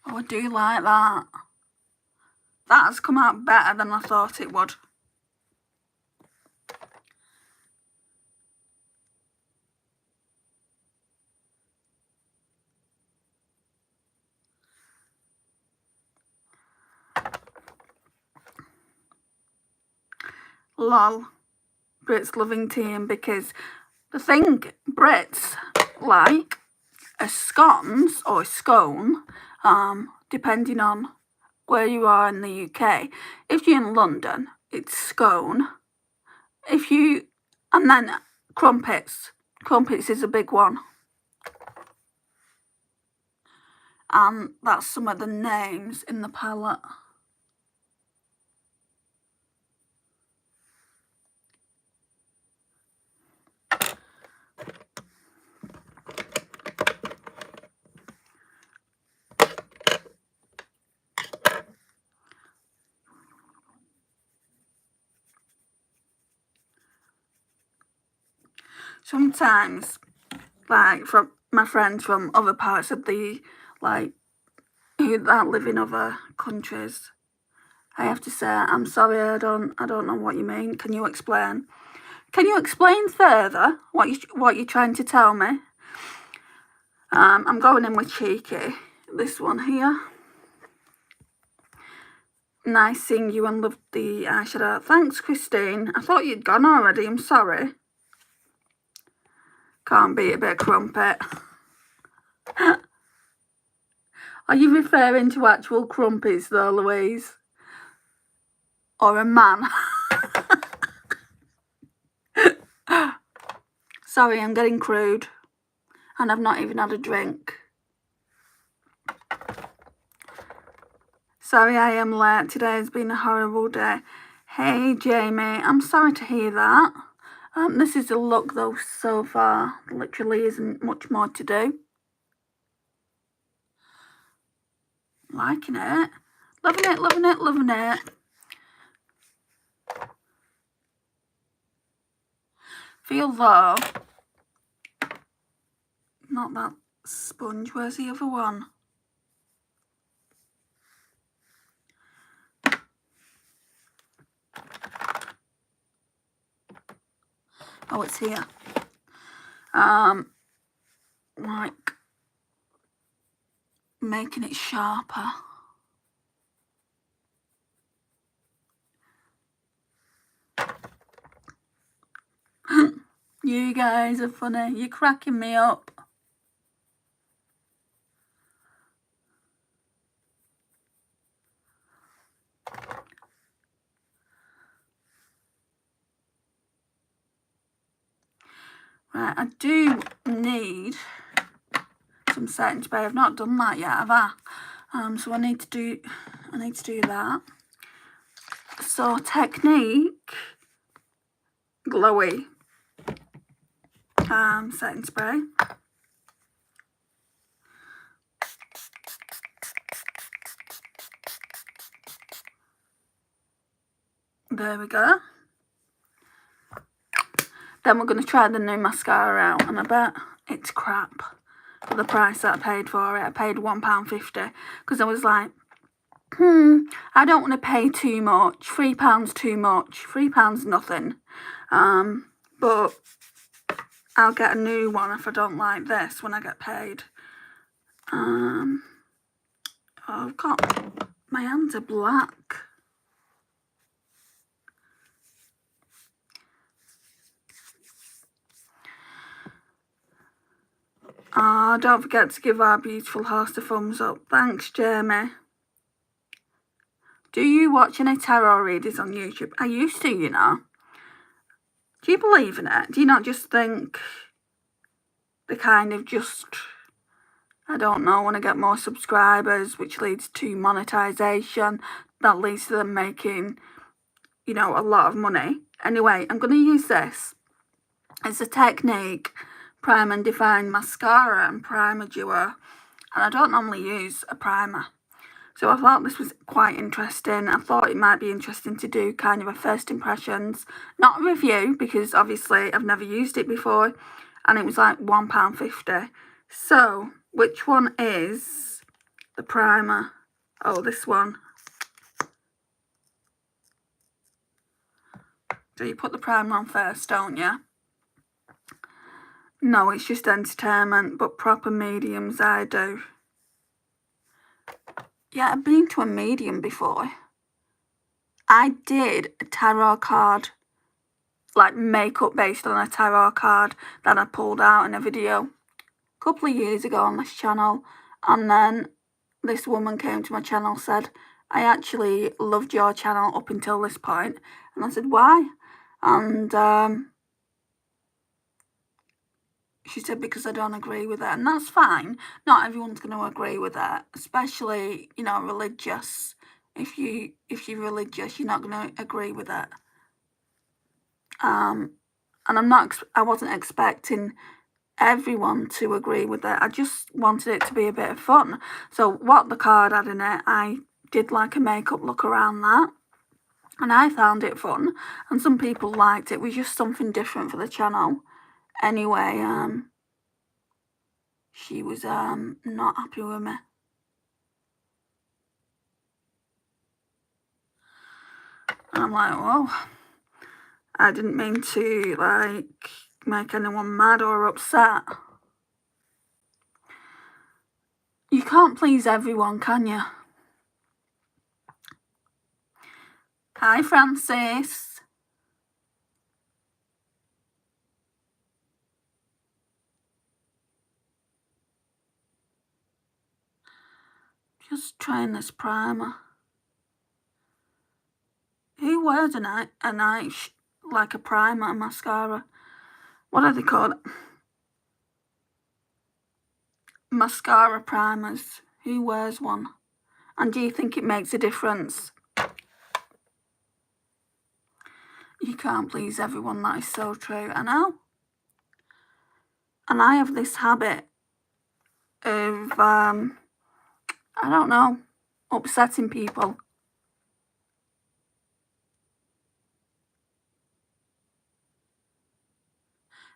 Oh, I do like that. That has come out better than I thought it would. Lol. Brits loving tea, and because the thing Brits like a scones or a scone, depending on where you are in the UK. If you're in London, it's scone. And then crumpets. Crumpets is a big one. And that's some of the names in the palette. Sometimes, like, from my friends from other parts of the, like, that live in other countries, I have to say, I'm sorry, I don't know what you mean. Can you explain? Can you explain further what you're trying to tell me? I'm going in with Cheeky. This one here. Nice seeing you and love the eyeshadow. Thanks, Christine. I thought you'd gone already. I'm sorry. Can't beat a bit of crumpet. Are you referring to actual crumpets though, Louise? Or a man? Sorry, I'm getting crude. And I've not even had a drink. Sorry I am late. Today has been a horrible day. Hey, Jamie. I'm sorry to hear that. This is the look though so far. There literally isn't much more to do. Liking it. Loving it, loving it, loving it. Feel though, not that sponge. Where's the other one? Oh, it's here. Like making it sharper. You guys are funny. You're cracking me up. Right, I do need some setting spray. I've not done that yet, have I? So I need to do that. So Technique Glowy setting spray. There we go. Then we're going to try the new mascara out, and I bet it's crap for the price that I paid for it. I paid £1.50 because I was like, I don't want to pay too much. £3 too much. £3 nothing. But I'll get a new one if I don't like this when I get paid. I've got, my hands are black. Don't forget to give our beautiful host a thumbs up. Thanks, Jamie. Do you watch any tarot readers on YouTube? I used to, you know. Do you believe in it? Do you not just think they kind of just, I don't know, want to get more subscribers, which leads to monetization, that leads to them making, you know, a lot of money? Anyway, I'm going to use this. It's a Technique Prime and Define Mascara and Primer Duo, and I don't normally use a primer. So I thought this was quite interesting. I thought it might be interesting to do kind of a first impressions, not a review, because obviously I've never used it before, and it was like £1.50. So, which one is the primer? Oh, this one. So you put the primer on first, don't you? No, it's just entertainment, but proper mediums I do. Yeah, I've been to a medium before. I did a tarot card, like makeup based on a tarot card that I pulled out in a video a couple of years ago on this channel, and then this woman came to my channel, said, I actually loved your channel up until this point, and I said, why? And she said, because I don't agree with it. And that's fine. Not everyone's going to agree with it, especially, you know, religious. If you're religious, you're not going to agree with it. And I wasn't expecting everyone to agree with it. I just wanted it to be a bit of fun. So what the card had in it, I did like a makeup look around that. And I found it fun. And some people liked it. It was just something different for the channel. Anyway, she was not happy with me. And I'm like, well, I didn't mean to, like, make anyone mad or upset. You can't please everyone, can you? Hi, Francis. Just trying this primer. Who wears a night like a primer, a mascara? What are they called? Mascara primers. Who wears one? And do you think it makes a difference? You can't please everyone. That is so true. I know. And I have this habit of, I don't know, upsetting people.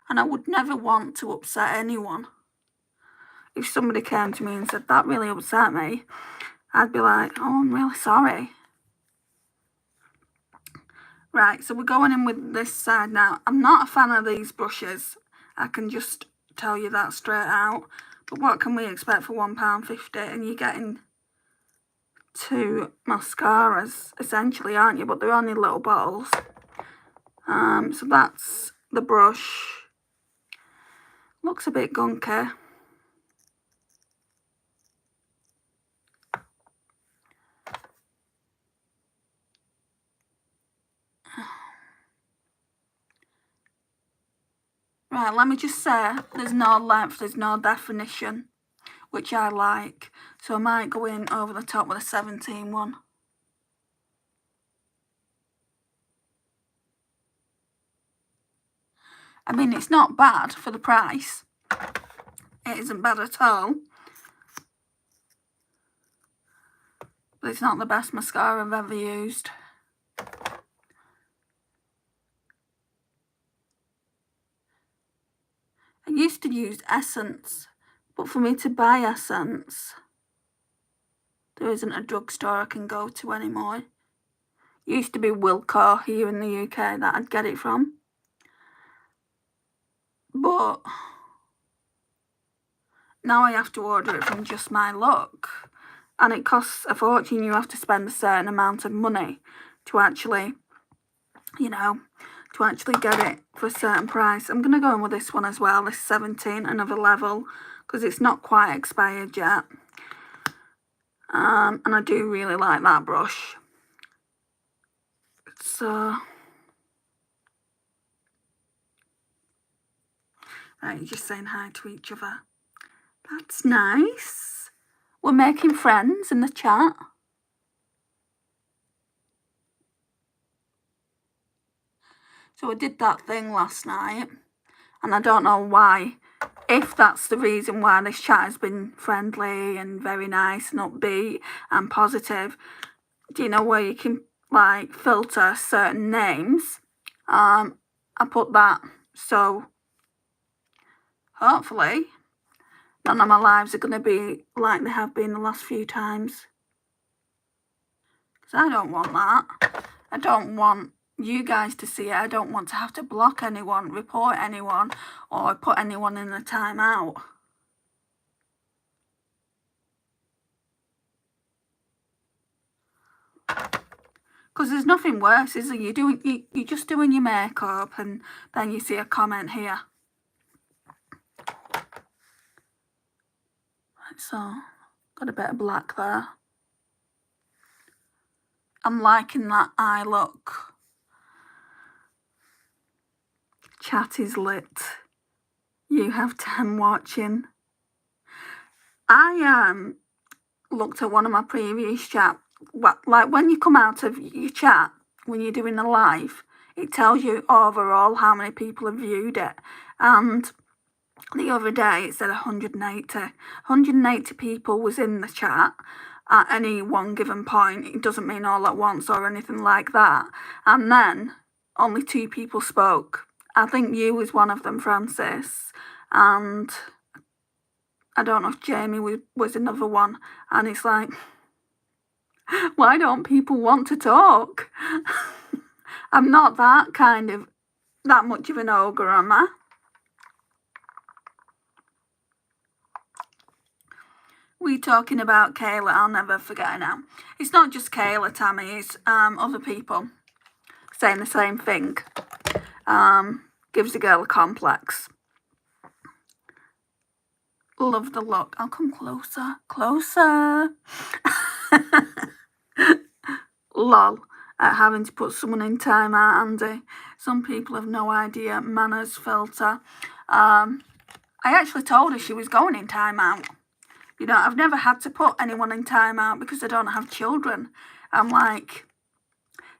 And I would never want to upset anyone. If somebody came to me and said, that really upset me, I'd be like, oh, I'm really sorry. Right, so we're going in with this side now. I'm not a fan of these brushes. I can just tell you that straight out. But what can we expect for £1.50? And you're getting 2 mascaras, essentially, aren't you? But they're only little bottles. So that's the brush. Looks a bit gunky. Right, let me just say, there's no length, there's no definition, which I like. So I might go in over the top with a 17 one. I mean, it's not bad for the price. It isn't bad at all. But it's not the best mascara I've ever used. I used to use Essence, but for me to buy Essence, there isn't a drugstore I can go to anymore. It used to be Wilko here in the UK that I'd get it from. But now I have to order it from Just My Luck. And it costs a fortune. You have to spend a certain amount of money to actually, you know, to actually get it for a certain price. I'm going to go in with this one as well, this 17, another level, because it's not quite expired yet. And I do really like that brush. So, right, you're just saying hi to each other. That's nice. We're making friends in the chat. So I did that thing last night, and I don't know why, if that's the reason why this chat has been friendly and very nice and upbeat and positive. Do you know where you can like filter certain names? I put that, so hopefully none of my lives are going to be like they have been the last few times. Because I don't want that. I don't want you guys to see it. I don't want to have to block anyone, report anyone, or put anyone in a timeout. Because there's nothing worse, is there? You're just doing your makeup and then you see a comment here. Right, so, got a bit of black there. I'm liking that eye look. Chat is lit. You have 10 watching. I looked at one of my previous chat. Like when you come out of your chat, when you're doing a live, it tells you overall how many people have viewed it. And the other day it said 180. 180 people was in the chat at any one given point. It doesn't mean all at once or anything like that. And then only 2 people spoke. I think you was one of them, Francis, and I don't know if Jamie was another one. And it's like, why don't people want to talk? I'm not that much of an ogre, am I? We talking about Kayla, I'll never forget now. It's not just Kayla, Tammy, it's other people saying the same thing. Gives a girl a complex. Love the look. I'll come closer. Closer. Lol. At having to put someone in timeout, Andy. Some people have no idea. Manners filter. I actually told her she was going in timeout. You know, I've never had to put anyone in timeout because I don't have children. I'm like,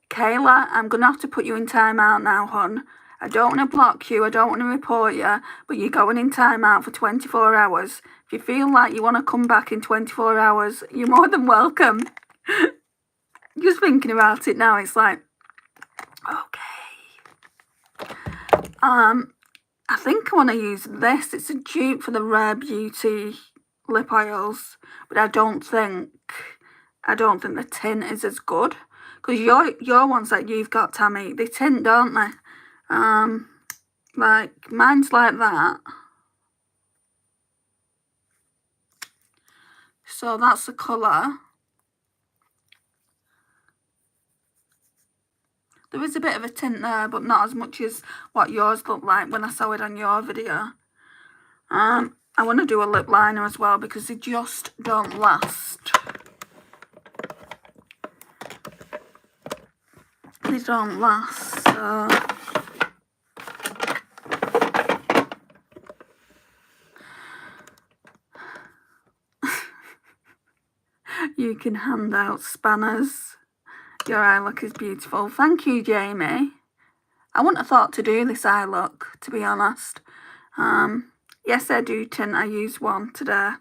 Kayla, I'm going to have to put you in timeout now, hon. I don't want to block you, I don't want to report you, but you're going in timeout for 24 hours. If you feel like you want to come back in 24 hours, you're more than welcome. Just thinking about it now, it's like, okay. I think I want to use this. It's a dupe for the Rare Beauty lip oils, but I don't think the tint is as good. Because your ones that you've got, Tammy, they tint, don't they? Like mine's like that. So that's the colour. There is a bit of a tint there, but not as much as what yours looked like when I saw it on your video. I want to do a lip liner as well because they just don't last. They don't last, so You can hand out spanners. Your eye look is beautiful. Thank you, Jamie. I wouldn't have thought to do this eye look, to be honest. Yes, I do tint. I use one today.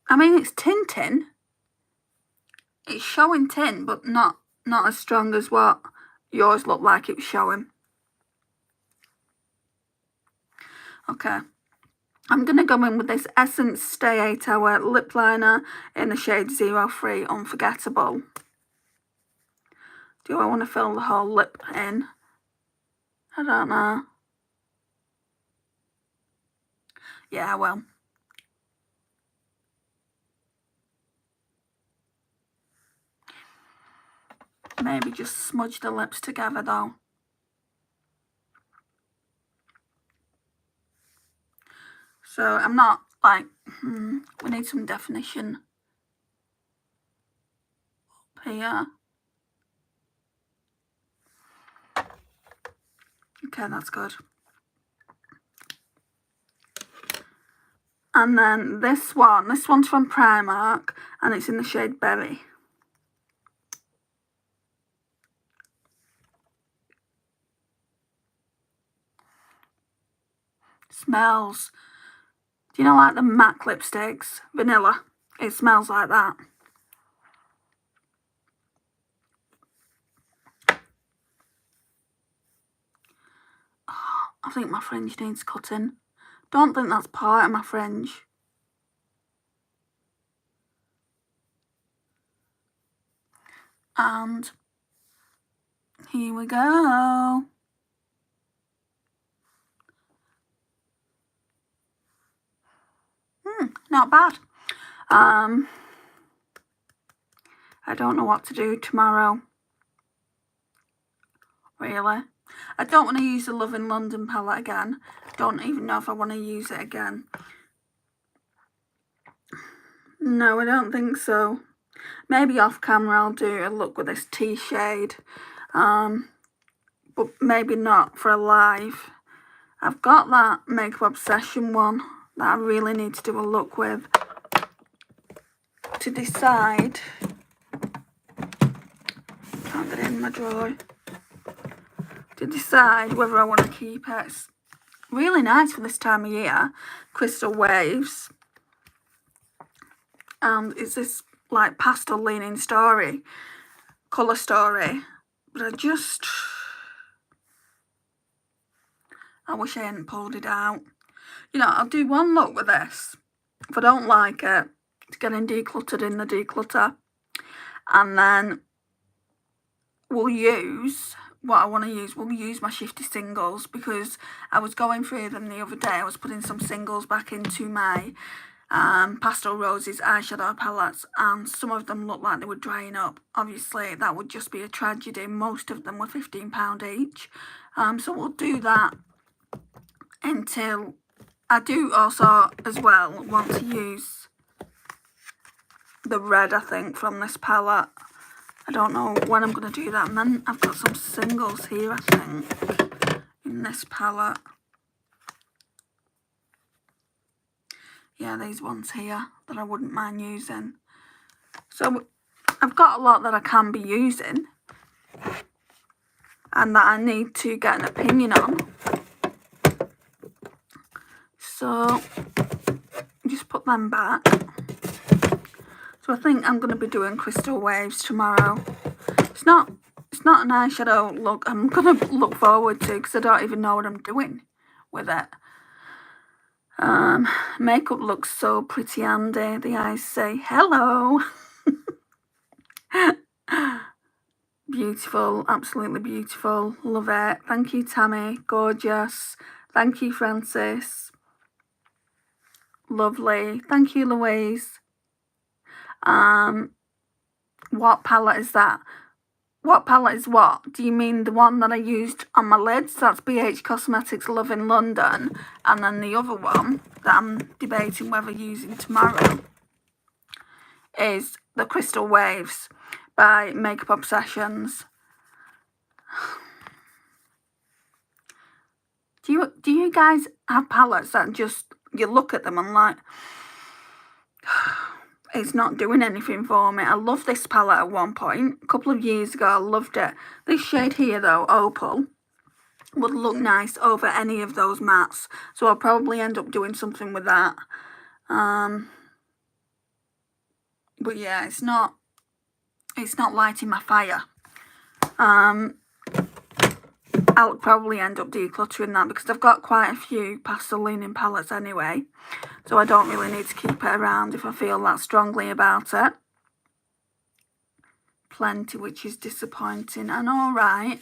I mean, it's tinting. It's showing tint, but not as strong as what yours looked like it was showing. Okay. I'm going to go in with this Essence Stay 8 Hour Lip Liner in the shade 03 Unforgettable. Do I want to fill the whole lip in? I don't know. Yeah, I will. Maybe just smudge the lips together though. So I'm not like, we need some definition up here. Okay, that's good. And then this one's from Primark and it's in the shade Berry. Smells, do you know like the MAC lipsticks? Vanilla. It smells like that. Oh, I think my fringe needs cutting. Don't think that's part of my fringe. And here we go. Not bad. I don't know what to do tomorrow. Really. I don't want to use the Love in London palette again. Don't even know if I want to use it again. No, I don't think so. Maybe off camera I'll do a look with this tea shade. But maybe not for a live. I've got that Makeup Obsession one that I really need to do a look with to decide. Can't get it in my drawer. To decide whether I want to keep it. It's really nice for this time of year. Crystal Waves. And it's this like pastel leaning story. Colour story. But I wish I hadn't pulled it out. You know, I'll do one look with this. If I don't like it, it's getting decluttered in the declutter. And then we'll use what I want to use. We'll use my Shifty Singles because I was going through them the other day. I was putting some singles back into my Pastel Roses eyeshadow palettes and some of them looked like they were drying up. Obviously, that would just be a tragedy. Most of them were £15 each. So we'll do that until I do also as well want to use the red, I think, from this palette. I don't know when I'm going to do that. And then I've got some singles here, I think, in this palette. Yeah, these ones here that I wouldn't mind using. So I've got a lot that I can be using and that I need to get an opinion on. So just put them back. So I think I'm going to be doing Crystal Waves tomorrow. It's not an eyeshadow look I'm going to look forward to because I don't even know what I'm doing with it. Makeup looks so pretty, Andy. The eyes say hello. Beautiful, absolutely beautiful. Love it. Thank you, Tammy. Gorgeous. Thank you, Francis. Lovely. Thank you, Louise. What palette is that? What palette is what? Do you mean the one that I used on my lids? That's BH Cosmetics Love in London. And then the other one that I'm debating whether using tomorrow is the Crystal Waves by Makeup Obsessions. Do you guys have palettes that just, you look at them and like, it's not doing anything for me. I loved this palette at one point. A couple of years ago, I loved it. This shade here, though, Opal, would look nice over any of those mattes. So I'll probably end up doing something with that. But yeah, it's not lighting my fire. I'll probably end up decluttering that because I've got quite a few pastel leaning palettes anyway. So I don't really need to keep it around if I feel that strongly about it. Plenty, which is disappointing and alright.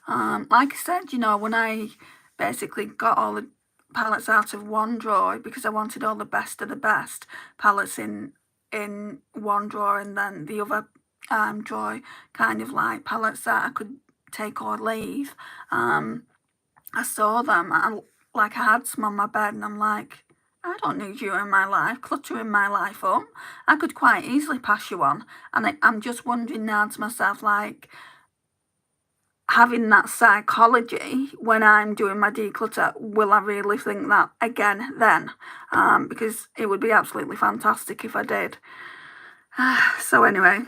Like I said, you know, when I basically got all the palettes out of one drawer because I wanted all the best of the best palettes in one drawer, and then the other drawer kind of like palettes that I could take or leave. I saw them and I had some on my bed, and I'm like, I don't need you in my life, cluttering my life up. I could quite easily pass you on. And I'm just wondering now to myself, like, having that psychology when I'm doing my declutter, will I really think that again then? Because it would be absolutely fantastic if I did. So anyway,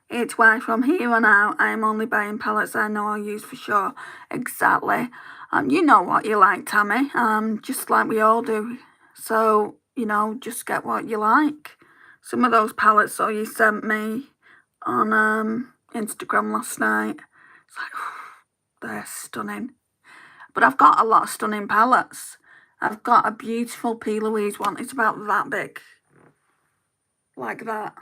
it's why from here on out, I'm only buying palettes I know I'll use for sure. Exactly. You know what you like, Tammy, just like we all do. So, you know, just get what you like. Some of those palettes that you sent me on Instagram last night, it's like, they're stunning. But I've got a lot of stunning palettes. I've got a beautiful P. Louise one. It's about that big. Like that.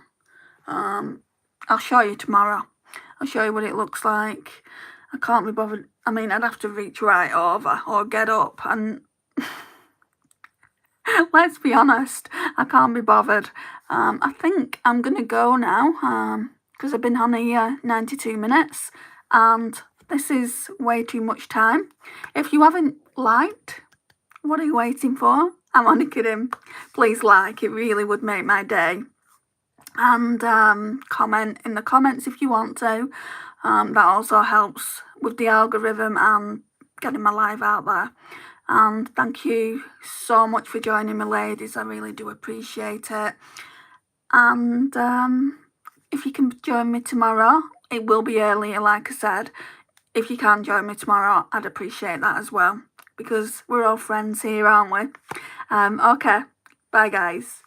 I'll show you tomorrow. I'll show you what it looks like. I can't be bothered. I mean, I'd have to reach right over or get up, and let's be honest, I can't be bothered. I think I'm going to go now because I've been on here 92 minutes and this is way too much time. If you haven't liked, what are you waiting for? I'm only kidding. Please like, it really would make my day. And comment in the comments if you want to. That also helps with the algorithm and getting my live out there. And thank you so much for joining me, ladies. I really do appreciate it. And if you can join me tomorrow, it will be earlier, like I said. If you can join me tomorrow, I'd appreciate that as well, because we're all friends here, aren't we? Okay, bye guys.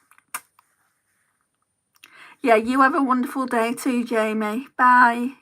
Yeah, you have a wonderful day too, Jamie. Bye.